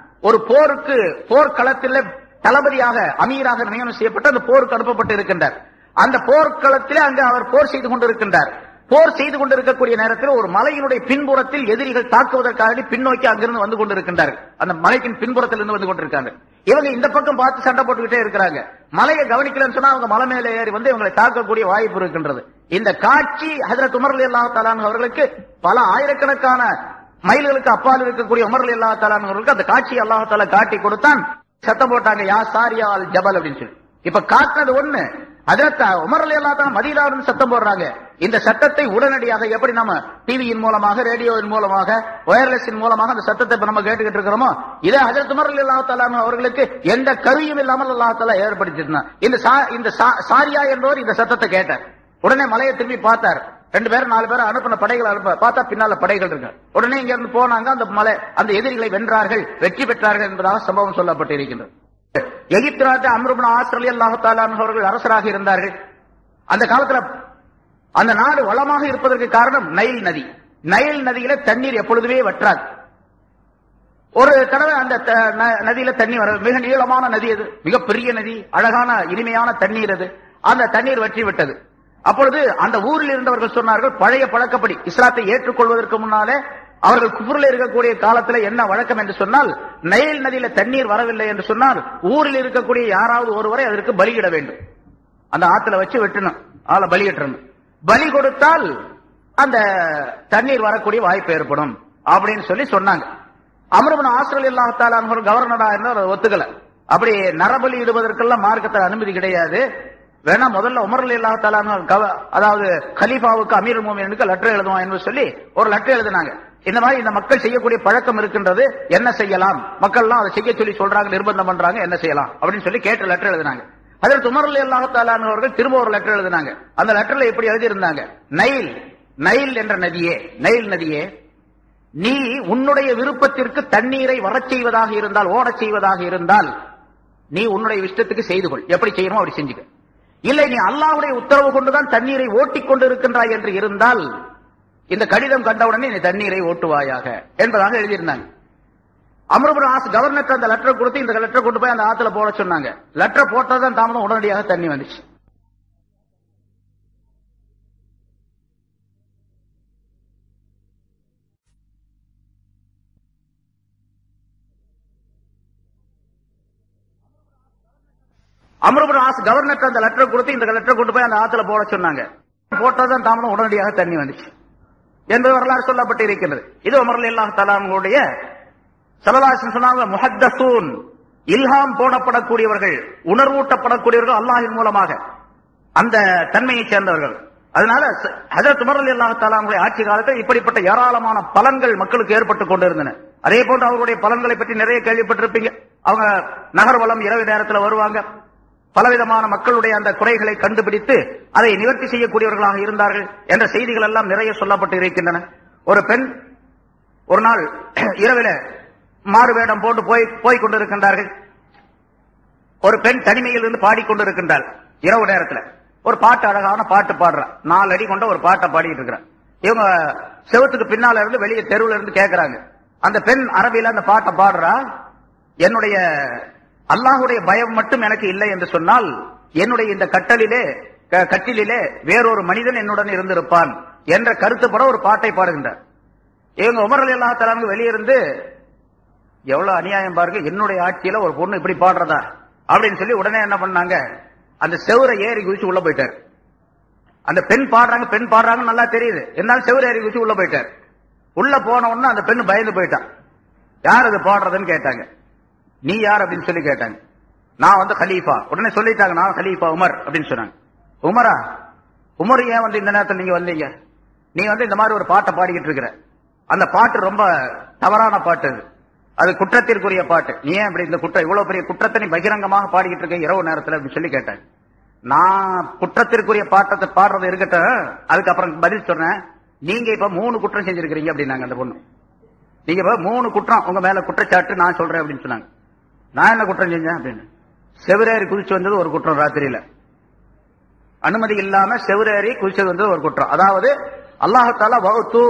Speaker 1: ஒரு போருக்கு, போர்க்களத்தில் தளபதியாக அமீராக நியமனம் செய்யப்பட்டு அந்த போருக்கு அனுப்பப்பட்டு இருக்கின்றார். அந்த போர்க்களத்தில் அங்கு அவர் போர் செய்து கொண்டிருக்கின்றார். போர் செய்து கொண்டிருக்கக்கூடிய நேரத்தில் ஒரு மலையினுடைய பின்புறத்தில் எதிரிகள் தாக்குவதற்காக பின்னோக்கி அங்கிருந்து வந்து கொண்டிருக்கின்றார்கள். அந்த மலையின் பின்புறத்தில் இருந்து வந்து கொண்டிருக்காங்க. இவங்க இந்த பக்கம் பார்த்து சண்டை போட்டுக்கிட்டே இருக்கிறாங்க. மலையை கவனிக்கலன்னு சொன்னா அவங்க மலை மேலே ஏறி வந்து இவங்களை தாக்கக்கூடிய வாய்ப்பு இருக்கின்றது. இந்த காட்சி ஹஜ்ரத் உமர் ரலியல்லாஹு தஆலா அவர்களுக்கு பல ஆயிரக்கணக்கான மைல்களுக்கு அப்பால் இருக்கக்கூடிய உமர் ரலியல்லாஹு தஆலா அவர்களுக்கு அந்த காட்சியை அல்லாஹ் தஆலா காட்டி கொடுத்தான். சத்தம் போட்டாங்க, யா சாரியா அல் ஜபல் அப்படின்னு சொல்லி. இப்ப காட்டினது ஒண்ணு, ஹஜ்ரத் உமர் ரலியல்லாஹு தஆலா மதீனாவிலிருந்து சத்தம் போடுறாங்க. இந்த சத்தத்தை உடனடியாக எப்படி நம்ம டிவியின் மூலமாக, ரேடியோவின் மூலமாக, வயர்லெஸின் மூலமாக அந்த சத்தத்தை நம்ம கேட்டுக்கிட்டு இருக்கிறோமோ, இதை ஹஜ்ரத் உமர் ரலியல்லாஹு தஆலா அவர்களுக்கு எந்த கருவியும் இல்லாமல் அல்லாஹ் தஆலா ஏற்படுத்தினார். இந்த சாரியா என்பவர் இந்த சத்தத்தை கேட்டார். உடனே மலையை திரும்பி பார்த்தார். 2 பேர் 4 பேர் அனுப்பின படைகள் பார்த்தா பின்னால படைகள் இருக்கு. உடனே இங்க இருந்து போனாங்க. அந்த மலை, அந்த எதிரிகளை வென்றார்கள், வெற்றி பெற்றார்கள் என்பதாக சம்பவம் சொல்லப்பட்டு இருக்கின்றது. எகிப்து நாட்டு அம்ர் இப்னு ஆஸ் ரலியல்லாஹு தஆலா அவர்கள் அரசராக இருந்தார்கள். அந்த காலத்துல அந்த நாடு வளமாக இருப்பதற்கு காரணம் நைல் நதி. நைல் நதியில தண்ணீர் எப்பொழுதுமே வற்றாது. ஒரு தடவை அந்த நதியில தண்ணி வர, மிக நீளமான நதி அது, மிகப்பெரிய நதி, அழகான இனிமையான தண்ணீர் அது. அந்த தண்ணீர் வற்றி விட்டது. அப்பொழுது அந்த ஊரில் இருந்தவர்கள் சொன்னார்கள், பழைய பழக்கப்படி இஸ்லாத்தை ஏற்றுக்கொள்வதற்கு முன்னாலே அவர்கள் குஃப்ரில் இருக்கக்கூடிய காலத்துல என்ன வழக்கம் என்று சொன்னால், நைல் நதியில தண்ணீர் வரவில்லை என்று சொன்னால் ஊரில் இருக்கக்கூடிய யாராவது ஒருவரை அதற்கு பலியிட வேண்டும். அந்த ஆத்துல வச்சு வெட்டணும், ஆளை பலியிட்டணும். பலி கொடுத்தால் அந்த தண்ணீர் வரக்கூடிய வாய்ப்பு ஏற்படும் அப்படின்னு சொல்லி சொன்னாங்க. அம்ர் இப்னு ஆஸ் ரலியல்லாஹு தஆலா அவர்கள் கவர்னரா இருந்தார், ஒத்துக்கல. அப்படி நரபலி இடுவதற்கெல்லாம் மார்க்கத்தில் அனுமதி கிடையாது. வேணா முதல்ல உமர் ரலியல்லாஹு தஆலா அதாவது கலீஃபாவுக்கு, அமீருல் முஃமினீனுக்கு லெட்டர் எழுதுவோம் என்று சொல்லி ஒரு லெட்டர் எழுதினாங்க. இந்த மாதிரி இந்த மக்கள் செய்யக்கூடிய பழக்கம் இருக்கின்றது, என்ன செய்யலாம், மக்கள் எல்லாம் அதை செய்ய சொல்லி சொல்றாங்க, நிர்பந்தம் பண்றாங்க, என்ன செய்யலாம் அப்படின்னு சொல்லி கேட்டு லெட்டர் எழுதினாங்க. ஹஜ்ரத் உமர் ரலியல்லாஹு தஆலா அவர்கள் திரும்ப ஒரு லெட்டர் எழுதினாங்க. அந்த லெட்டர்ல எப்படி எழுதி இருந்தாங்க, நைல் என்ற நதியே, நைல் நதியே, நீ உன்னுடைய விருப்பத்திற்கு தண்ணீரை வரச் செய்வதாக இருந்தால், ஓடச் செய்வதாக இருந்தால், நீ உன்னுடைய இஷ்டத்துக்கு செய்து கொள், எப்படி செய்யணுமோ அப்படி செஞ்சுக்க. இல்லை நீ அல்லாஹ்வுடைய உத்தரவு கொண்டுதான் தண்ணீரை ஓட்டிக் கொண்டு இருக்கின்றாய் என்று இருந்தால், இந்த கடிதம் கண்டவுடனே நீ தண்ணீரை ஓட்டுவாயாக என்பதாக எழுதியிருந்தாங்க. அம்ர் இப்னு ஆஸ் கவர்னர் அந்த லெட்டர் கொடுத்து இந்த லெட்டர் கொண்டு போய் அந்த ஆத்துல போட சொன்னாங்க. லெட்டர் போட்டதான் தாமதம், உடனடியாக தண்ணி வந்துச்சு. அம்ர் இப்னு ஆஸ் கவர்னர் அந்த லெட்டர் கொடுத்து இந்த லெட்டர் கொண்டு போய் அந்த ஆத்துல போட சொன்னாங்க. போட்டதான் தாமதம், உடனடியாக தண்ணி வந்துச்சு என்பது வரலாறு சொல்லப்பட்டு இருக்கின்றது. இது உமர் ரலியல்லாஹு தஆலா அவர்களுடைய ஸல்லல்லாஹு அலைஹி வஸல்லம் சொன்னாங்க, முஹத்தஸூன், இல்ஹாம் போடப்படக்கூடியவர்கள், உணர்வூட்டப்படக்கூடியவர்கள் அல்லாஹ்வின் மூலமாக, அந்த தன்மையை சேர்ந்தவர்கள். அதனால ஹஜ்ரத் உமர் ரலியல்லாஹு தஆலா அவர்களுடைய ஆட்சி காலத்தில் இப்படிப்பட்ட ஏராளமான பலன்கள் மக்களுக்கு ஏற்பட்டுக் கொண்டிருந்தன. அதே போன்று அவர்களுடைய பலன்களை பற்றி நிறைய கேள்விப்பட்டிருப்பீங்க. அவங்க நகர்வலம் இரவு நேரத்தில் வருவாங்க, பலவிதமான மக்களுடைய அந்த குறைகளை கண்டுபிடித்து அதை நிவர்த்தி செய்யக்கூடியவர்களாக இருந்தார்கள் என்ற செய்திகள் எல்லாம் நிறைய சொல்லப்பட்டு இருக்கின்றன. ஒரு பெண் ஒரு நாள் இரவில மாறு வேடம் போட்டு போய் கொண்டிருக்கின்றார்கள். ஒரு பெண் தனிமையில் இருந்து பாடிக்கொண்டிருக்கின்றாள். இரவு நேரத்தில் ஒரு பாட்டு, அழகான பாட்டு பாடுறான். 4 அடி கொண்ட ஒரு பாட்டை பாடிட்டு இருக்கிறான். இவங்க செவத்துக்கு பின்னால இருந்து வெளியே தெருவுல இருந்து கேட்கிறாங்க. அந்த பெண் அரபியில அந்த பாட்டை பாடுறா, என்னுடைய அல்லாஹுடைய பயம் மட்டும் எனக்கு இல்லை என்று சொன்னால் என்னுடைய இந்த கட்டிலே வேறொரு மனிதன் என்னுடன் இருந்திருப்பான் என்ற கருத்துப்பட ஒரு பாட்டை பாடுகின்றார். இவங்க உமர் ரலியல்லாஹு தஆலா வெளியிருந்து, எவ்வளவு அநியாயம் பாருங்க, என்னுடைய ஆட்சியில ஒரு பொண்ணு இப்படி பாடுறதா அப்படின்னு சொல்லி உடனே என்ன பண்ணாங்க, அந்த செவரை ஏறி குதிச்சு உள்ள போயிட்டார். அந்த பெண் பாடுறாங்க நல்லா தெரியுது, என்னாலும் செவரை ஏறி குதிச்சு உள்ள போயிட்டார். உள்ள போன உடனே அந்த பெண் பயந்து போயிட்டான். யார் அது பாடுறதுன்னு கேட்டாங்க. நீ யார் அப்படின்னு சொல்லி கேட்டாங்க. நான் வந்து கலீஃபா. உடனே சொல்லிட்டாங்க, நான் கலீஃபா உமர் அப்படின்னு சொன்னாங்க. உமரா? உமர் ஏன் வந்து இந்த நேரத்தில் நீங்க வந்தீங்க? நீ வந்து இந்த மாதிரி ஒரு பாட்டை பாடிக்கிட்டு இருக்கிற, அந்த பாட்டு ரொம்ப தவறான பாட்டு, அது குற்றத்திற்குரிய பாட்டு. நீ ஏன் இப்படி இந்த குற்றம், இவ்வளவு பெரிய குற்றத்தை நீ பகிரங்கமாக பாடிக்கிட்டு இருக்க இரவு நேரத்தில் அப்படின்னு சொல்லி கேட்டாங்க. நான் குற்றத்திற்குரிய பாட்டத்தை பாடுறது இருக்கட்டும், அதுக்கப்புறம் பதில் சொன்னேன். நீங்க இப்ப 3 குற்றம் செஞ்சிருக்கிறீங்க அப்படின்னாங்க அந்த பொண்ணு. நீங்க இப்ப 3 குற்றம் உங்க மேல குற்றச்சாட்டு நான் சொல்றேன் அப்படின்னு சொன்னாங்க. நான் என்ன குற்றம் செஞ்சேன் அப்படின்னு. செவரேறி குதிச்சு வந்தது ஒரு குற்றம், ராத்திரியில அனுமதி இல்லாம செவரேறி குதிச்சது வந்தது ஒரு குற்றம். அதாவது அல்லாஹ் தஆலா வகுத்து,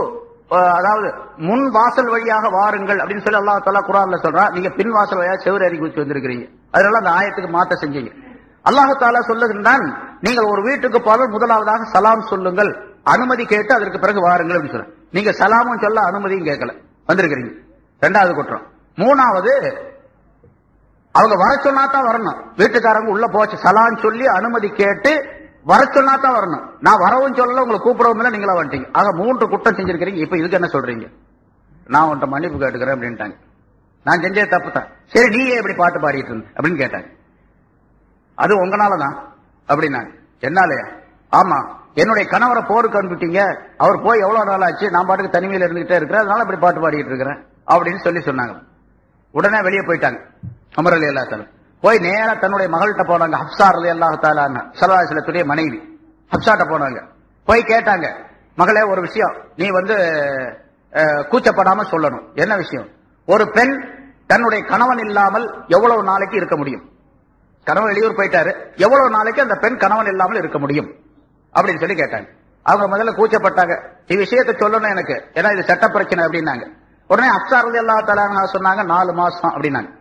Speaker 1: அதாவது முன் வாசல் வழியாக வாருங்கள் அப்படின்னு சொல்லி அல்லாஹ் தஆலா குர்ஆன்ல சொல்றா. நீங்க பின் வாசல் வழியாக செவரேறி குதிச்சு வந்திருக்கிறீங்க. அதனால அந்த ஆயத்துக்கு மாத்த செஞ்சீங்க. அல்லாஹ் தஆலா சொல்லுகின்றான், நீங்கள் ஒரு வீட்டுக்கு போனால் முதலாவதாக சலாம் சொல்லுங்கள், அனுமதி கேட்டு அதற்கு பிறகு வாருங்கள் அப்படின்னு சொல்ற. நீங்க சலாமும் சொல்ல அனுமதியும் கேட்கல, வந்திருக்கிறீங்க. 2வது குற்றம். 3வது, அவங்க வர சொன்னா தான் வரணும். வீட்டுக்காரங்க உள்ள போச்சு, சலான் சொல்லி அனுமதி கேட்டு வர சொன்னா தான் வரணும். நான் வரவும் சொல்லல, உங்களை கூப்பிடவும் இல்லை, நீங்களா வந்துட்டீங்க. ஆக 3 குற்றம் செஞ்சிருக்கிறீங்க. இப்ப இதுக்கு என்ன சொல்றீங்க? நான் உன்ட்ட மன்னிப்பு கேட்டுக்கிறேன் அப்படின்ட்டாங்க. நான் செஞ்சே தப்பு தான். சரி, நீயே எப்படி பாட்டு பாடிட்டு இருந்த அப்படின்னு கேட்டாங்க. அது உங்களாலதான் அப்படின்னாங்க. என்னாலயா? ஆமா, என்னுடைய கணவரை போருக்கு அனுப்பிட்டீங்க, அவர் போய் எவ்வளவு நாள் ஆச்சு, நான் பாட்டுக்கு தனிமையில இருந்துகிட்டே இருக்கிறேன், அதனால இப்படி பாட்டு பாடிட்டு இருக்கிறேன் அப்படின்னு சொல்லி சொன்னாங்க. உடனே வெளியே போயிட்டாங்க உமர் ரலியல்லாஹு தஆலா. போய் நேரா தன்னுடைய மகள்கிட்ட போனாங்க. ஹப்ஸா ரலியல்லாஹு தஆலா ஸல்லல்லாஹு அலைஹி வஸல்லத்துடைய மனைவி ஹப்ஸாட்ட போனாங்க. போய் கேட்டாங்க, மகளே ஒரு விஷயம் நீ வந்து கூச்சப்படாம சொல்லணும். என்ன விஷயம்? ஒரு பெண் தன்னுடைய கணவன் இல்லாமல் எவ்வளவு நாளைக்கு இருக்க முடியும்? கணவன் வெளியூர் போயிட்டாரு, எவ்வளவு நாளைக்கு அந்த பெண் கணவன் இல்லாமல் இருக்க முடியும் அப்படின்னு சொல்லி கேட்டாங்க. அவங்க முதல்ல கூச்சப்பட்டாங்க, விஷயத்தை சொல்லணும் எனக்கு, ஏன்னா இது சட்ட பிரச்சனை அப்படின்னாங்க. உடனே ஹப்ஸா ரலியல்லாஹு தஆலா சொன்னாங்க 4 மாசம் அப்படின்னாங்க.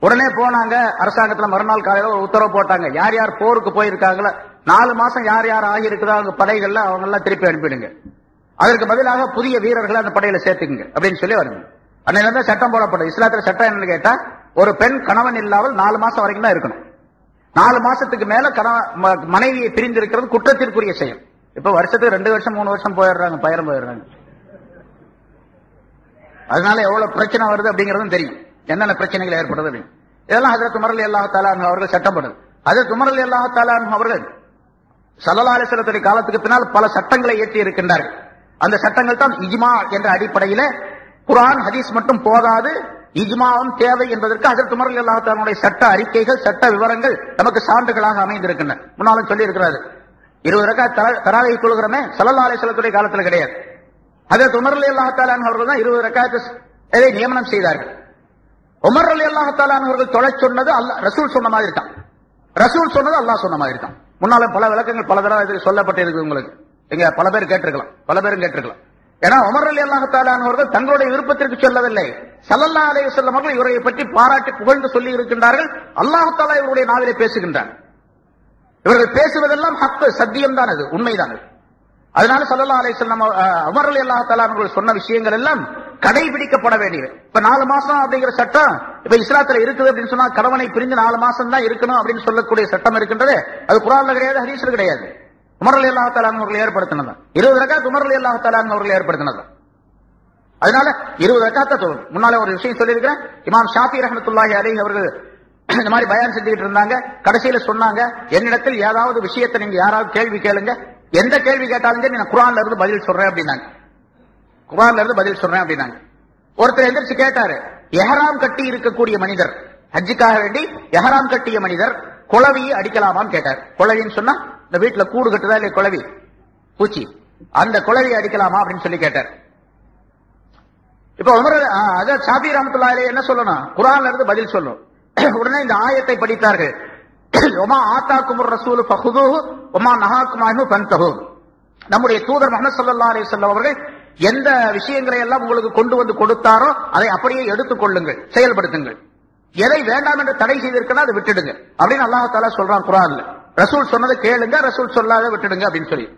Speaker 1: உடனே போனாங்க அரசாங்கத்துல, மறுநாள் காலையில ஒரு உத்தரவு போட்டாங்க, யார் யார் போருக்கு போயிருக்காங்களோ 4 மாசம் யார் யார் ஆகியிருக்குதோ அவங்க படைகள்ல அவங்க எல்லாம் திருப்பி அனுப்பிடுங்க, அதற்கு பதிலாக புதிய வீரர்களை அந்த படையில சேர்த்துக்குங்க அப்படின்னு சொல்லி வருங்க. அன்னையில இருந்து சட்டம் போடப்படும். இஸ்லாத்துல சட்டம் என்னன்னு கேட்டா, ஒரு பெண் கணவன் இல்லாமல் 4 மாசம் வரைக்கும் தான் இருக்கணும். 4 மாசத்துக்கு மேல மனைவியை பிரிந்து இருக்கிறது குற்றத்திற்குரிய செயல். இப்ப வருஷத்துக்கு 2 வருஷம் 3 வருஷம் போயிடுறாங்க, பயணம் போயிடுறாங்க. அதனால எவ்வளவு பிரச்சனை வருது அப்படிங்கறதும் தெரியும், என்னென்ன பிரச்சனைகள் ஏற்படுது அப்படின்னு. இதெல்லாம் ஹஜ்ரத் உமர் ரலியல்லாஹு தஆலா அன்ஹு அவர்கள் சட்டம் பண்ணுது. ஹஜ்ரத் உமர் ரலியல்லாஹு தஆலா அன்ஹு அவர்கள் ஸல்லல்லாஹு அலைஹி வஸல்லம் காலத்துக்கு பின்னால் பல சட்டங்களை ஏற்றி இருக்கின்றார்கள். அந்த சட்டங்கள் தான் இஜ்மா என்ற அடிப்படையில, குர்ஆன் ஹதீஸ் மட்டும் போதாது, இஜ்மாவும் தேவை என்பதற்கு ஹஜ்ரத் உமர் ரலியல்லாஹு தஆலாவுடைய சட்ட அறிக்கைகள், சட்ட விவரங்கள் நமக்கு சான்றுகளாக அமைந்திருக்கின்றன. முன்னாலும் சொல்லி இருக்கிறாரு, 20 ரக்காத் தராவீஹ் தொழுகிறோமே, ஸல்லல்லாஹு அலைஹி வஸல்லம் காலத்துல கிடையாது. ஹஜ்ரத் உமர் ரலியல்லாஹு தஆலா அவர்கள் தான் 20 ரக்காத் நியமனம் செய்தார்கள். உமர் ரலியல்லாஹு தஆலா அவர்கள் தொழச் சொன்னது ரசூல் சொன்ன மாதிரி தான், ரசூல் சொன்னது அல்லாஹ் சொன்ன மாதிரி தான். முன்னாலும் பல விளக்கங்கள் பல தடவை இது சொல்லப்பட்டு இருக்கு உங்களுக்கு. இங்க பல பேர் கேட்டிருக்கலாம், பல பேரும் கேட்டிருக்கலாம். ஏன்னா உமர் ரலியல்லாஹு தஆலா அவர்கள் தங்களுடைய விருப்பத்திற்கு சொல்லவில்லை, ஸல்லல்லாஹு அலைஹி வஸல்லம் அவர்கள் இவரை பற்றி பாராட்டி புகழ்ந்து சொல்லி இருக்கின்றார்கள். அல்லாஹ் தஆலா இவருடைய நாவிலே பேசுகின்றார். இவர்கள் பேசுவதெல்லாம் ஹக், சத்தியம் தான், அது உண்மைதான். அதனால ஸல்லல்லாஹு அலைஹி வஸல்லம் உமர் ரலியல்லாஹு தஆலா அவர்கள் சொன்ன விஷயங்கள் எல்லாம் கடைபிடிக்கப்பட வேண்டியது. இப்ப 4 மாசம் அப்படிங்கிற சட்டம் இப்ப இஸ்லாத்துல இருக்குது அப்படின்னு சொன்னா, கணவனை பிரிந்து 4 மாசம் தான் இருக்கணும் அப்படின்னு சொல்லக்கூடிய சட்டம் இருக்கின்றது. அது குர்ஆன்ல கிடையாது, ஹதீஸ்ல கிடையாது. உமர் ரலியல்லாஹு தஆலா அவர்கள் ஏற்படுத்தினது 20 ரக்காத் உமர் ரலியல்லாஹு தஆலா அவர்கள் ஏற்படுத்தினது. அதனால 20 ரக்காத் தொழும். முன்னால ஒரு விஷயம் சொல்லியிருக்கிறேன், இமாம் ஷாஃபி ரஹ்மத்துல்லாஹி அலைஹி அவர்கள் இந்த மாதிரி பயான் செஞ்சுக்கிட்டு இருந்தாங்க. கடைசியில சொன்னாங்க, என்னிடத்தில் ஏதாவது விஷயத்தை நீங்க யாராவது கேள்வி கேளுங்க, எந்த கேள்வி கேட்டாலும் சரி நான் குர்ஆன்ல இருந்து பதில் சொல்றேன் அப்படின்னாங்க. குர்ஆன்ல இருந்து பதில் சொல்றேன் அப்படின்னாங்க. ஒருத்தர் எந்திரிச்சு கேட்டாரு, எஹராம் கட்டி இருக்கக்கூடிய மனிதர், ஹஜ்ஜுக்காக வேண்டி எஹராம் கட்டிய மனிதர் குளவியை அடிக்கலாமான்னு கேட்டார். குளவின்னு சொன்னா இந்த வீட்டுல கூடு கட்டுதா இல்லையா, குளவி பூச்சி, அந்த குளவியை அடிக்கலாமா அப்படின்னு சொல்லி கேட்டார். இப்ப உமர் ஷாஃபி ரஹ்மத்துல்லாஹி அலைஹி என்ன சொல்லணும், குர்ஆன்ல இருந்து பதில் சொல்லணும். உடனே இந்த ஆயத்தை படித்தார்கள், ஒமா ஆத்தாக்குமுர் ரசூலு ஃபஹுதுஹு ஒமா நஹாக்கும் அன்ஹு ஃபன்தஹு. நம்முடைய தூதர் முஹம்மது ஸல்லல்லாஹு அலைஹி வஸல்லம் அவர்கள் எந்த விஷயங்களை எல்லாம் உங்களுக்கு கொண்டு வந்து கொடுத்தாரோ அதை அப்படியே எடுத்துக் கொள்ளுங்கள், செயல்படுத்துங்கள். எதை வேண்டாம் என்று தடை செய்திருக்கா அதை விட்டுடுங்க அப்படின்னு அல்லாஹ் தஆலா சொல்றான் குர்ஆன்ல. ரசூல் சொன்னதை கேளுங்க, ரசூல் சொல்லாத விட்டுடுங்க அப்படின்னு சொல்லி.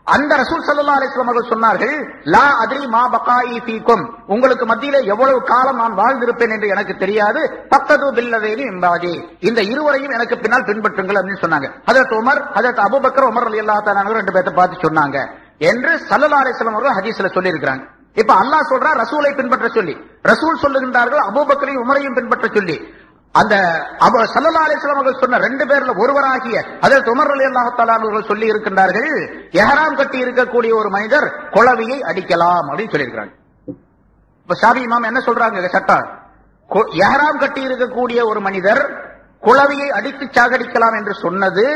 Speaker 1: அந்த ரசூல் ஸல்லல்லாஹு அலைஹி வஸல்லம் அவர்கள் சொன்னார்கள், லா அத்ரி மா பகாயி ஃபீக்கும், உங்களுக்கு மத்தியிலே எவ்வளவு காலம் நான் வாழ்ந்திருப்பேன் என்று எனக்கு தெரியாது. பக்கது பில்லதைனி இம்பாதி, இந்த இருவரையும் எனக்கு பின்னால் பின்பற்றுங்கள் அப்படின்னு சொன்னாங்க. ஹஜரத் உமர், ஹஜரத் அபூபக்கர், உமர் ரலியல்லாஹு தஆலா அன்ஹு ரெண்டு பேரை பார்த்து சொன்னாங்க என்று ஸல்லல்லாஹு அலைஹி வஸல்லம் அவர்கள் ஹதீஸ்ல சொல்லி இருக்கிறாங்க. இப்ப அல்லாஹ் சொல்றா ரசூலை பின்பற்ற சொல்லி, ரசூல் சொல்லுகின்றார்கள் அபூபக்கரையும் உமரையும் பின்பற்ற சொல்லி. அந்த ஸல்லல்லாஹு அலைஹி வஸல்லம் அவர்கள் சொன்ன ரெண்டு பேர்ல ஒருவராகிய ஹஜரத் உமர் ரலியல்லாஹு தஆலா அவர்கள் சொல்லி இருக்கின்றார்கள், இஹ்ராம் கட்டி இருக்கக்கூடிய ஒரு மனிதர் குளவியை அடிக்கலாம் அப்படின்னு சொல்லி இருக்காங்க. இப்ப ஷாஃபி இமாம் என்ன சொல்றாங்க சட்டம், இஹ்ராம் கட்டி இருக்கக்கூடிய ஒரு மனிதர் குளவியை அடித்து சாகடிக்கலாம் என்று சொன்னது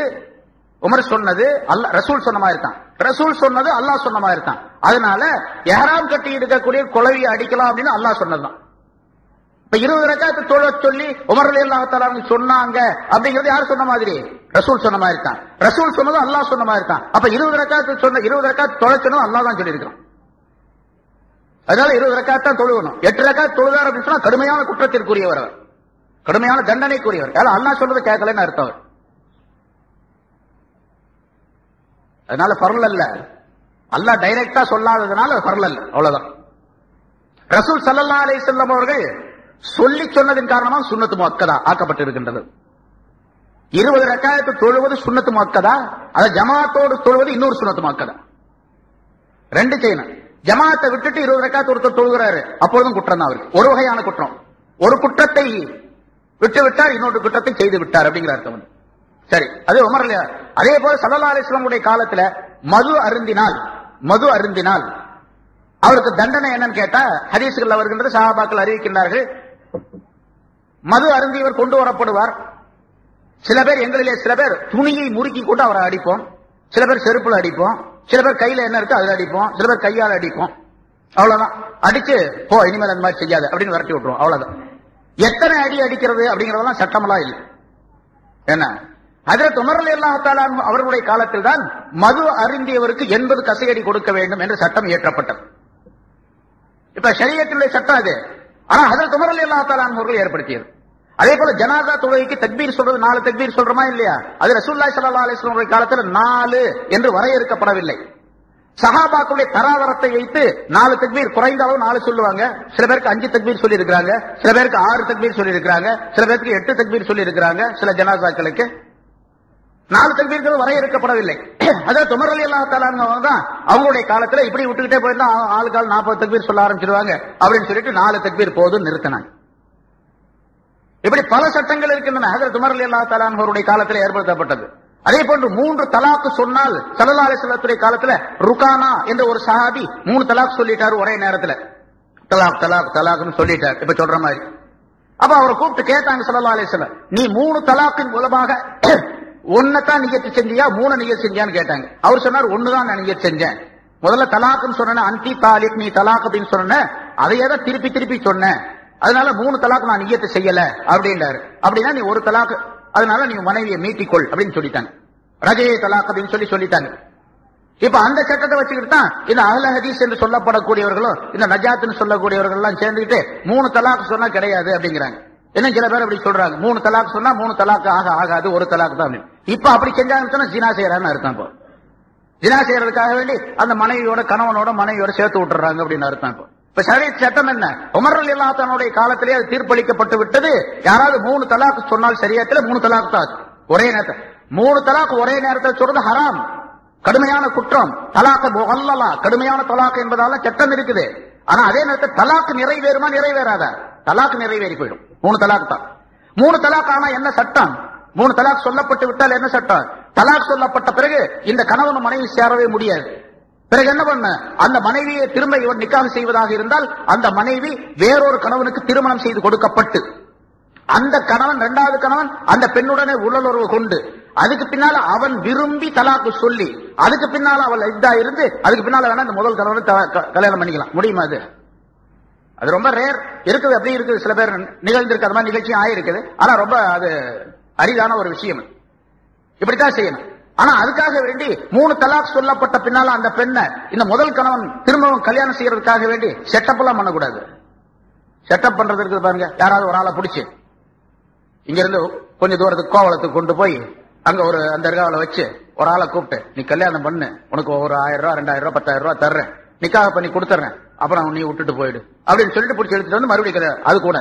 Speaker 1: உமர் சொன்னது அல்லாஹ் ரசூல் சொன்ன மாதிரி தான், ரசூல் சொன்னது அல்லாஹ் சொன்ன மாதிரி தான். அதனால இஹ்ராம் கட்டி இருக்கக்கூடிய குளவியை அடிக்கலாம் அப்படின்னு அல்லாஹ் சொன்னதுதான். இப்ப 20 ரக்காத்து தொழ சொல்லி உமர் ரலியல்லாஹு தஆலா சொன்னாங்க அப்படிங்கிறது யார் சொன்ன மாதிரி? ரசூல் சொன்ன மாதிரி தான். ரசூல் சொன்னது அல்லாஹ் சொன்ன மாதிரி தான். அப்ப 20 ரக்காத்து சொன்ன 20 ரக்காத்து தொழ சொன்னது அல்லாஹ் தான் சொல்லி இருக்கிறான். அதனால 20 ரக்காத்து தான் தொழுவணும். 8 ரக்காத்து தொழுதார் அப்படின்னு சொன்னா கடுமையான குற்றத்திற்குரியவர், அவர் கடுமையான தண்டனைக்குரியவர். அல்லாஹ் சொன்னதை கேட்கலன்னு அர்த்தம். அதனால ஃபர்ல் அல்ல, அல்லாஹ் டைரக்டா சொல்லாததுனால ஃபர்ல் அல்ல, அவ்வளவுதான். ரசூல் ஸல்லல்லாஹு அலைஹி வஸல்லம் அவர்கள் சொல்லி சொன்னதின் காரணமாக சுன்னத்து முஅக்கதா ஆக்கப்பட்டிருக்கின்றது. 20 ரக்காயத்து தொழுவது சுன்னத்து முஅக்கதா, அத ஜமாத்தோடு தொழுவது இன்னொரு சுன்னத்து முஅக்கதா. ரெண்டு செய்யணும். ஜமாத்தை விட்டுட்டு 20 ரக்காயத்து ஒருத்தர் தொழுகிறாரு, அப்பொழுதும் குற்றம் தான் அவருக்கு. ஒரு வகையான குற்றம், ஒரு குற்றத்தை விட்டு விட்டார், இன்னொரு குற்றத்தை செய்து விட்டார் அப்படிங்கிற அர்த்தம். சரி, அது உமர் இல்லையா? அதே போல ஸல்லல்லாஹு அலைஹி வஸல்லம் உடைய காலத்துல மது அருந்தினால் அவருக்கு தண்டனை என்னன்னு கேட்டா ஹதீஸ்கள் வருகின்ற சஹாபாக்கள் அறிவிக்கின்றார்கள், மது அருந்தியவர் கொண்டு வரப்படுவார். சில பேர், எங்களிலே சில பேர் துணியை முறுக்கி கொண்டு அவரை அடிப்போம், சில பேர் செருப்புல அடிப்போம், சில பேர் கையில என்ன இருக்கு அதுல அடிப்போம், சில பேர் கையால் அடிப்போம். அவ்வளவுதான். அடிச்சு போ இனிமேல் அந்த மாதிரி செய்யாத அப்படின்னு விரட்டி விட்டுருவோம். அவ்வளவுதான். எத்தனை அடி அடிக்கிறது அப்படிங்கறதெல்லாம் சட்டமெல்லாம் இல்லை. என்ன, ஹஜ்ரத் உமர் ரலியல்லாஹு தஆலா அவர்களுடைய காலத்தில் தான் மது அருந்தியவருக்கு 80 கசையடி கொடுக்க வேண்டும் என்ற சட்டம் இயற்றப்பட்டது. இப்ப ஷரியத்தினுடைய சட்டம் அது. ஆனா ஹஜ்ரத் உமர் ரலியல்லாஹு தஆலா அவர்கள் ஏற்படுத்தியது. அதே போல ஜனாஸா தொழுகைக்கு தக்பீர் சொல்றது 4 தக்பீர் சொல்றோமா இல்லையா? அது ரசூலுல்லாஹி ஸல்லல்லாஹு அலைஹி வஸல்லம் காலத்துல 4 என்று வரையறுக்கப்படவில்லை. சஹாபாக்களுடைய தராதரத்தை வைத்து 4 தக்பீர், குறைந்த அளவு 4 சொல்லுவாங்க. சில பேருக்கு 5 தக்பீர் சொல்லி இருக்கிறாங்க, சில பேருக்கு 6 தக்பீர் சொல்லி இருக்கிறாங்க, சில பேருக்கு 8 தக்பீர் சொல்லி இருக்கிறாங்க. சில ஜனாசாக்களுக்கு 4 தக்பீர்கள் வரையறுக்கப்படவில்லை. அதாவது உமர் ரலியல்லாஹு தஆலா தான் அவங்களுடைய காலத்துல இப்படி விட்டுக்கிட்டே போயிருந்தா ஆளுக்கால் 40 தக்பீர் சொல்ல ஆரம்பிச்சிருவாங்க அப்படின்னு சொல்லிட்டு 4 தக்பீர் போதும் நிறுத்தினாங்க. இப்படி பல சட்டங்கள் இருக்கின்றன. ஹஜ்ரத் உமர் ரலியல்லாஹு தஆலா அவருடைய காலத்தில் ஏற்படுத்தப்பட்டது. அதே போன்று 3 தலாக்கு சொன்னால் ஸல்லல்லாஹு அலைஹி வஸல்லம் காலத்துல ருகானா என்ற ஒரு சஹாபி 3 தலாக் சொல்லிட்டாரு ஒரே நேரத்துல. தலாக் தலாக் தலாக்னு சொல்லிட்டார் இப்ப சொல்ற மாதிரி. அப்ப அவரை கூப்பிட்டு கேட்டாங்க ஸல்லல்லாஹு அலைஹி வஸல்லம், நீ 3 தலாக்கின் மூலமாக ஒன்னதான் நியத்து செஞ்சியா 3 நியத்து செஞ்சியான்னு கேட்டாங்க. அவர் சொன்னார், 1 தான் நான் நியத்து செஞ்சேன். முதல்ல தலாக்குன்னு சொன்ன, அன்டி தாலிக், நீ தலாக் அப்படின்னு சொன்ன, அதையே தான் திருப்பி திருப்பி சொன்னேன். அதனால 3 தலாக் நான் நியத்து செய்யல அப்படின்றாரு. அப்படின்னா நீ 1 தலாக், அதனால நீ மனைவியை மீட்டிக்கொள் அப்படின்னு சொல்லிட்டாங்க. ரஜயே தலாக் அப்படின்னு சொல்லிட்டாங்க. இப்ப அந்த சட்டத்தை வச்சுக்கிட்டு தான் இந்த அஹ்ல ஹதீஸ் என்று சொல்லப்படக்கூடியவர்களும் இந்த நஜாத்னு சொல்லக்கூடியவர்கள் எல்லாம் சேர்ந்துக்கிட்டு 3 தலாக் சொன்னா கிடையாது அப்படிங்கிறாங்க. இன்னும் சில பேர் அப்படி சொல்றாங்க, 3 தலாக் சொன்னா 3 தலாக் ஆகாது, 1 தலாக் தான். இப்ப அப்படி செஞ்சாங்கன்னா ஜினா செய்யறான்னு அர்த்தம். இப்போ ஜினா செய்யறதுக்காக வேண்டி அந்த மனைவியோட கணவனோட மனைவியோட சேர்த்து விட்டுறாங்க அப்படின்னு அர்த்தம். இப்ப ஷரியத் சட்டம் என்ன? உமர் ரலியல்லாஹு தஆலாவுடைய காலத்திலே அது தீர்ப்பளிக்கப்பட்டு விட்டது. யாராவது 3 தலாக் சொன்னால் ஷரியத்துல 3 தலாக் தான் ஒரே நேரத்தில். 3 தலாக் ஒரே நேரத்தில் சொல்றது ஹராம், கடுமையான குற்றம். தலாக் முகல்லலா, கடுமையான தலாக் என்பதால சட்டம் இருக்குது. ஆனா அதே நேரத்தில் தலாக் நிறைவேறுமா நிறைவேறாதா? தலாக் நிறைவேறி போயிடும். 3 தலாக் தான். 3 தலாக் ஆனா என்ன சட்டம்? 3 தலாக் சொல்லப்பட்டு விட்டால் என்ன சட்டம்? தலாக் சொல்லப்பட்ட பிறகு இந்த கணவன் மனைவி சேரவே முடியாது. பிறகு என்ன பண்ண? அந்த மனைவியை திரும்ப இவர் நிக்காஹ் செய்வதாக இருந்தால் அந்த மனைவி வேறொரு கணவனுக்கு திருமணம் செய்து கொடுக்கப்பட்டு அந்த கணவன் 2வது கணவன் அந்த பெண்ணுடனே உடலுறவு கொண்டு அதுக்கு பின்னால அவன் விரும்பி தலாக்கு சொல்லி அதுக்கு பின்னால அவள் இதா இருந்து அதுக்கு பின்னால வேணா இந்த முதல் கணவனை கல்யாணம் பண்ணிக்கலாம். முடியுமா? அது ரொம்ப ரேர் இருக்குது. அப்படி இருக்குது. சில பேர் நிகழ்ந்திருக்கு, அது மாதிரி நிகழ்ச்சியும் ஆயிருக்குது. ஆனா ரொம்ப அது அரிதான ஒரு விஷயம். இப்படித்தான் செய்யணும். ஆனா அதுக்காக வேண்டி 3 தலாக் சொல்லப்பட்ட பின்னால அந்த பெண்ணை இந்த முதல் கணவன் திரும்பவும் கல்யாணம் செய்யறதுக்காக வேண்டி செட்டப் எல்லாம் பண்ணக்கூடாது. செட்டப் பண்றது இருக்குது பாருங்க. யாராவது ஒரு ஆளை பிடிச்சு இங்க இருந்து கொஞ்சம் தூரத்துக்கு கோவளத்துக்கு கொண்டு போய் அங்க ஒரு அந்த தர்காவில வச்சு ஒரு ஆளை கூப்பிட்டு நீ கல்யாணம் பண்ணு, உனக்கு ஒரு 1000 ரூபாய் 2000 ரூபாய் 10,000 ரூபாய் தர்றேன், நிக்காக பண்ணி கொடுத்துறேன், அப்புறம் நீ விட்டுட்டு போயிடு அப்படின்னு சொல்லிட்டு பிடிச்சி எடுத்துட்டு வந்து மறுபடியும் அது கூட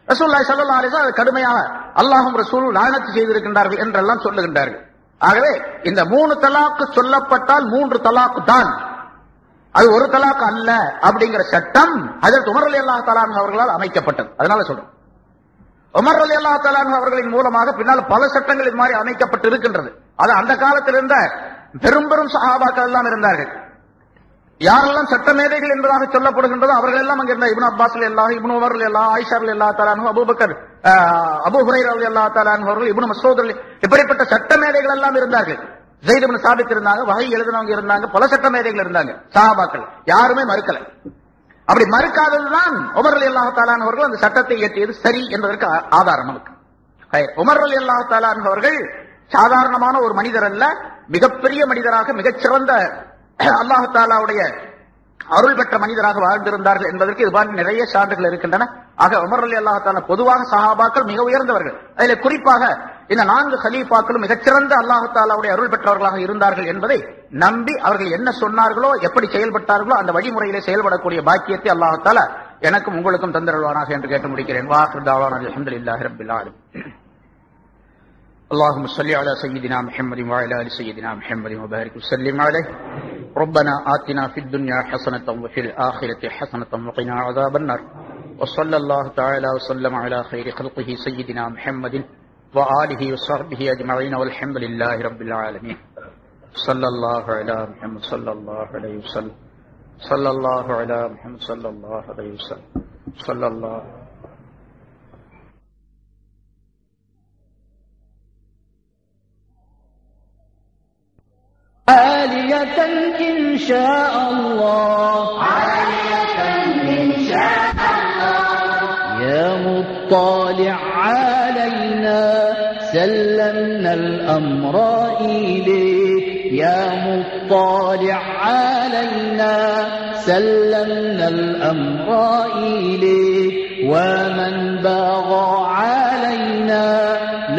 Speaker 1: ரசூலுல்லாஹி ஸல்லல்லாஹு அலைஹி வஸல்லம் கடுமையாக அல்லாஹ்வும் ரசூலும் லானத் செய்திருக்கின்றார்கள் என்றெல்லாம் சொல்லுகின்றார்கள். ஆகவே இந்த 3 தலாக்கு சொல்லப்பட்டால் 3 தலாக்கு தான், அது ஒரு தலாக்கு அல்ல அப்படிங்கிற சட்டம் ஹஜ்ரத் உமர் ரலியல்லாஹு தஆலா அன்ஹு அவர்களால் அமைக்கப்பட்டது. அதனால சொல்றோம், உமர் ரலியல்லாஹு தஆலா அன்ஹு அவர்களின் மூலமாக பின்னால் பல சட்டங்கள் இது மாதிரி அமைக்கப்பட்டு இருக்கின்றது. அது அந்த காலத்தில் இருந்த பெரும் பெரும் சஹாபாக்கள் எல்லாம் இருந்தார்கள். யாரெல்லாம் சட்டமேதைகள் என்பதாக சொல்லப்படுகின்றதோ அவர்கள் எல்லாம் அங்க இருந்த இப்னு அப்பாஸ் ரலியல்லாஹு, இப்னு உமர் ரலியல்லாஹு, ஆயிஷா ரலியல்லாஹு தஆலா அன்ஹு, அபூபக்கர், அபூ ஹுரைரா ரலியல்லாஹு தஆலா அன்ஹு அவர்கள், இப்னு மஸ்ஊத் இப்படிப்பட்ட சட்டமேதைகள் எல்லாம் இருந்தார்கள். ஸைத் இப்னு சாபித் இருந்தாங்க, வஹி எழுதினவங்க இருந்தாங்க, பல சட்டமேதைகள் இருந்தாங்க சஹாபாக்கள். யாருமே மறுக்கல. அப்படி மறுக்காததுதான் உமர் ரலியல்லாஹு தஆலா அன்ஹு அவர்கள் அந்த சட்டத்தை இயற்றியது சரி என்பதற்கு ஆதாரம் நமக்கு. உமர் ரலியல்லாஹு தஆலா அன்ஹு அவர்கள் சாதாரணமான ஒரு மனிதர் அல்ல, மிகப்பெரிய மனிதராக, மிகச்சிறந்த அல்லாஹ் தஆலாவுடைய அருள் பெற்ற மனிதராக வாழ்ந்திருந்தார்கள் என்பதற்கு இது மாதிரி நிறைய சான்றுகள் இருக்கின்றன. ஆக உமர் ரலியல்லாஹு தஆலா பொதுவாக சஹாபாக்கள் மிக உயர்ந்தவர்கள். அதில் குறிப்பாக இந்த 4 கலீஃபாக்களும் மிகச்சிறந்த அல்லாஹ் தஆலாவுடைய அருள் பெற்றவர்களாக இருந்தார்கள் என்பதை நம்பி அவர்கள் என்ன சொன்னார்களோ, எப்படி செயல்பட்டார்களோ அந்த வழிமுறையிலே செயல்படக்கூடிய பாக்கியத்தை அல்லாஹ் தஆலா எனக்கும் உங்களுக்கும் தந்தருள்வானாக என்று கேட்டு முடிக்கிறேன். வாஹிரு தஅவானா அல்ஹம்துலில்லாஹி ரப்பில் ஆலமீன். اللهم صل على سيدنا محمد وعلى ال سيدنا محمد وبارك وسلم عليه. ربنا آتنا في الدنيا حسنة وفي الآخرة حسنة وقنا عذاب النار. وصلى الله تعالى وسلم على خير خلقه سيدنا محمد وآله وصحبه أجمعين والحمد لله رب العالمين. صلى الله على محمد صلى الله عليه وسلم. صلى الله على محمد صلى الله عليه وسلم. صلى الله
Speaker 2: عالية إن شاء الله،
Speaker 3: عالية إن شاء الله،
Speaker 2: يا مطلع علينا سلمنا الأمر إليك، يا مطلع علينا سلمنا الأمر إليك، ومن بغى علينا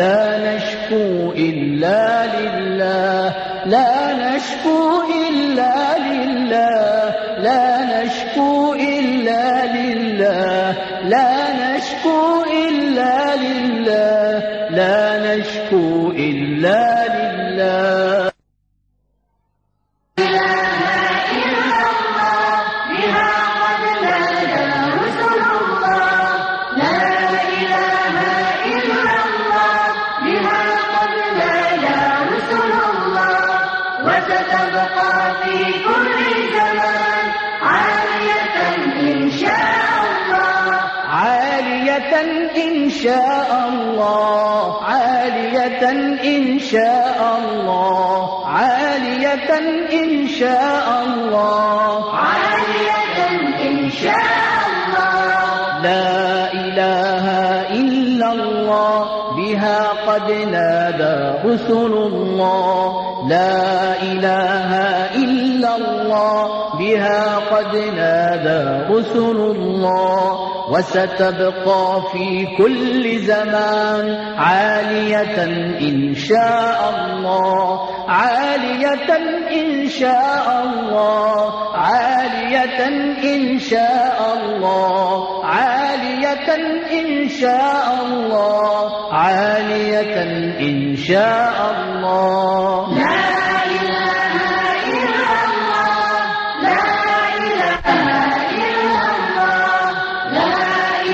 Speaker 2: لا نشكو إلا لله، لا نشكو إلا لله، لا نشكو إلا لله، لا نشكو إلا لله، لا نشكو إلا لله.
Speaker 3: وستبقى في كل زمان عالية إن شاء الله،
Speaker 2: عالية إن شاء الله، عالية إن شاء الله، عالية إن شاء الله،
Speaker 3: عالية إن شاء الله.
Speaker 2: لا إله إلا الله بها قد نادى رسل الله، لا إله إلا الله بها قد نادى رسل الله، وستبقى في كل زمان عالية إن شاء الله، عالية إن شاء الله، عالية إن شاء الله، عالية إن شاء الله، عالية إن شاء الله.
Speaker 3: لا إله إلا الله، لا إله إلا الله، لا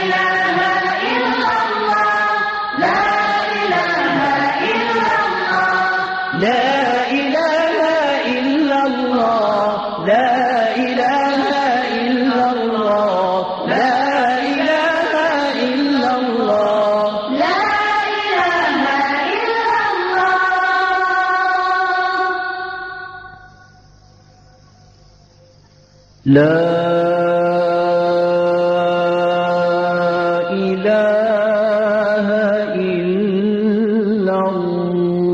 Speaker 3: إله إلا الله، لا إله إلا الله،
Speaker 2: لا إله إلا الله، لا إله إلا الله، لا إله إلا الله،
Speaker 3: لا إله إلا الله.
Speaker 2: لا إله إلا الله.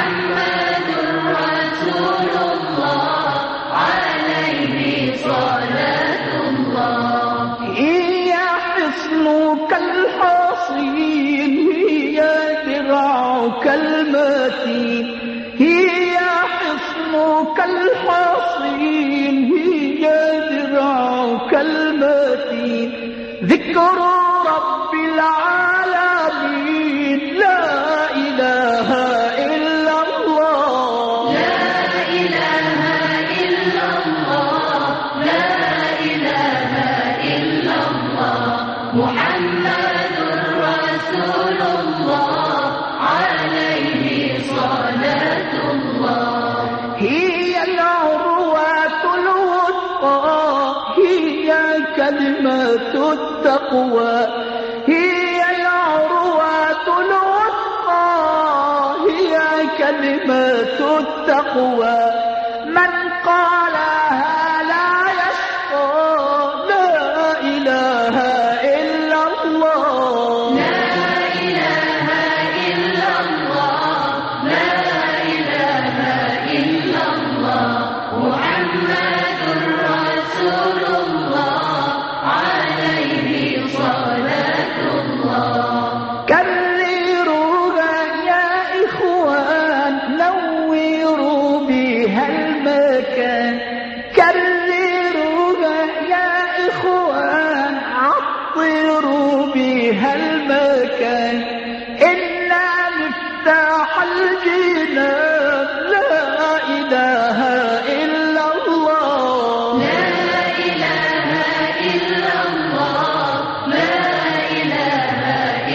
Speaker 3: محمد رسول الله عليه
Speaker 2: ذكر رب العالمين لا إله إلا الله
Speaker 3: لا إله إلا الله لا إله إلا الله محمد رسول الله عليه صلاة الله
Speaker 2: هي العروة الوثقى هي كلمة التقوى هي العروة الوثقى هي كلمة التقوى من قالها لا يشقى لا إله إلا الله
Speaker 3: لا إله إلا الله لا إله إلا الله محمد رسول الله عليه صلاة الله
Speaker 2: كرروها يا إخوان نوروا بها المكان كرروها يا إخوان عطروا بها المكان إنا مفتاح الجنان لا إله إلا الله
Speaker 3: لا إله إلا الله لا إله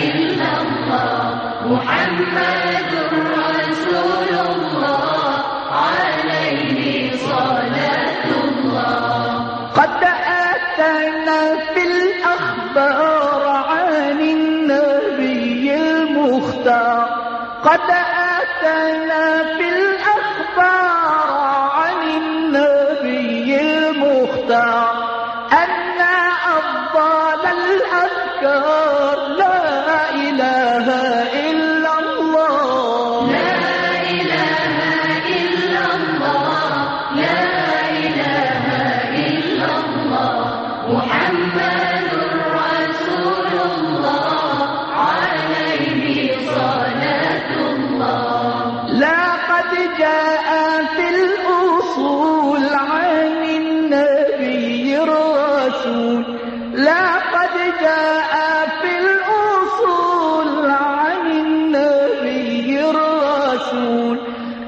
Speaker 3: إلا الله محمد رسول الله عليه صلاة الله
Speaker 2: قد أتانا في الأخبار عن النبي المختار قد أتانا في الأخبار عن النبي المختار أن أفضل الأذكار لا إله إلا الله
Speaker 3: لا إله إلا الله لا إله إلا الله محمد رسول الله عليه صلاة الله
Speaker 2: لقد جاء في الأصول عن النبي الرسول لقد جاء في الأصول عن النبي الرسول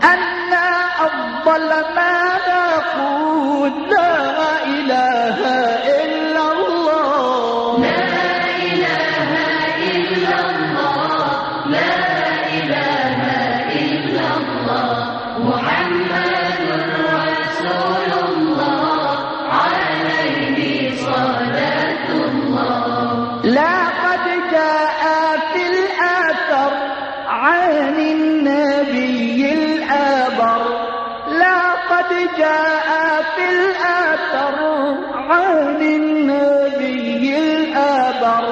Speaker 2: أن أفضل ما نقول لا إله إلا الله
Speaker 3: لا إله إلا الله لا إله إلا الله محمد رسول الله عليه صلاة الله
Speaker 2: لقد جاء في الآثر عن النبي الآبر لقد جاء في الآثر عن النبي الآبر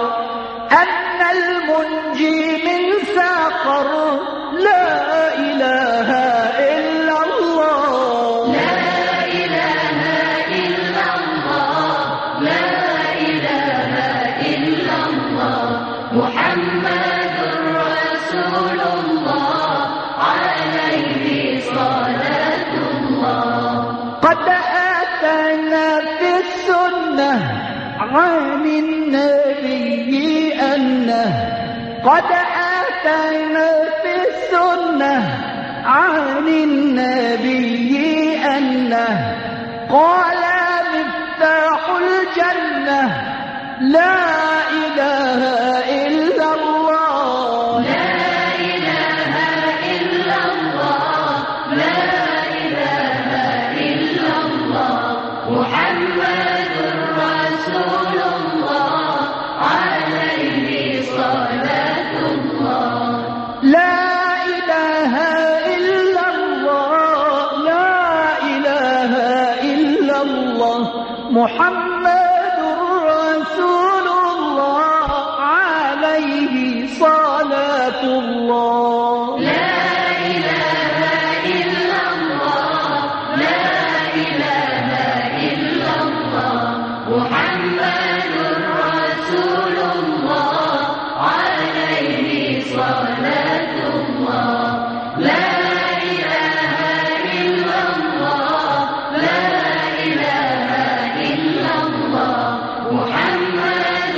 Speaker 2: أن المنجي من سقر لا إله إلا الله
Speaker 3: لا إله إلا الله لا إله إلا الله محمد رسول الله عليه صلاة الله
Speaker 2: قد أتانا في السنة عن النبي أنه قد أتانا في السنة عن النبي أنه قال مفتاح الجنة لا إله إلا الله
Speaker 3: لا إله إلا الله لا إله إلا الله محمد رسول الله عليه صلاة الله
Speaker 2: لا إله إلا الله لا إله إلا الله محمد رسول الله عليه صلاة الله
Speaker 3: لا إله إلا الله لا إله إلا الله محمد رسول الله عليه صلاة الله لا إله إلا الله لا إله إلا الله محمد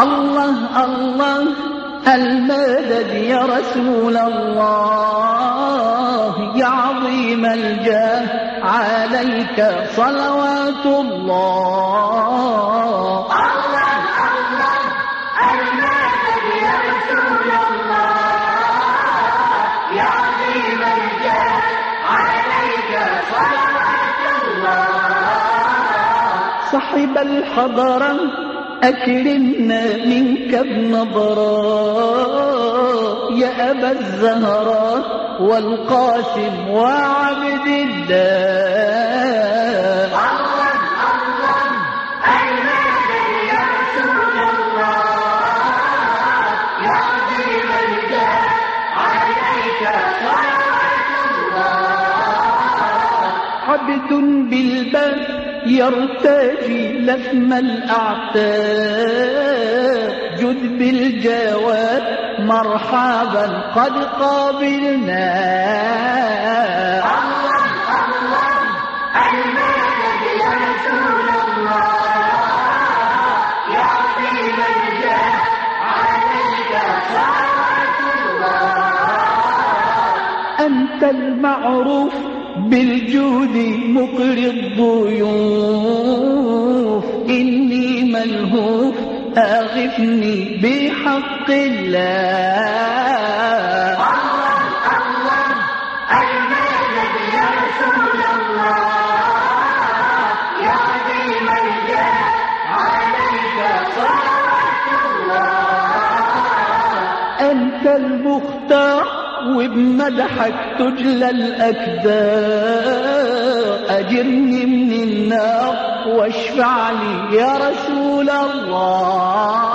Speaker 2: الله الله المدد يا رسول الله، يا عظيم الجاه عليك صلوات الله.
Speaker 3: الله الله المدد يا رسول الله، يا عظيم الجاه عليك صلوات الله.
Speaker 2: صاحب الحضرة أكرمنا منك بنظرة، يا أبا الزهراء والقاسم وعبد الله.
Speaker 3: الله الله المدد يا رسول الله، يا عظيم الجاه عليك صلوات الله.
Speaker 2: عبد بالباب يرتجي لثم الأعتاب، جد بالجواب مرحبا قد قابلنا.
Speaker 3: الله الله المدد يا رسول الله، يا عظيم الجاه عليك صلوات الله.
Speaker 2: أنت المعروف بالجود مقري الضيوف، إني ملهوف أغثني بحق الله.
Speaker 3: الله الله المدد يا رسول الله، يا عظيم الجاه عليك صلوات الله.
Speaker 2: أنت المختار وبمدحك تجلى الأكدار، أجرني من النار واشفع لي يا رسول الله.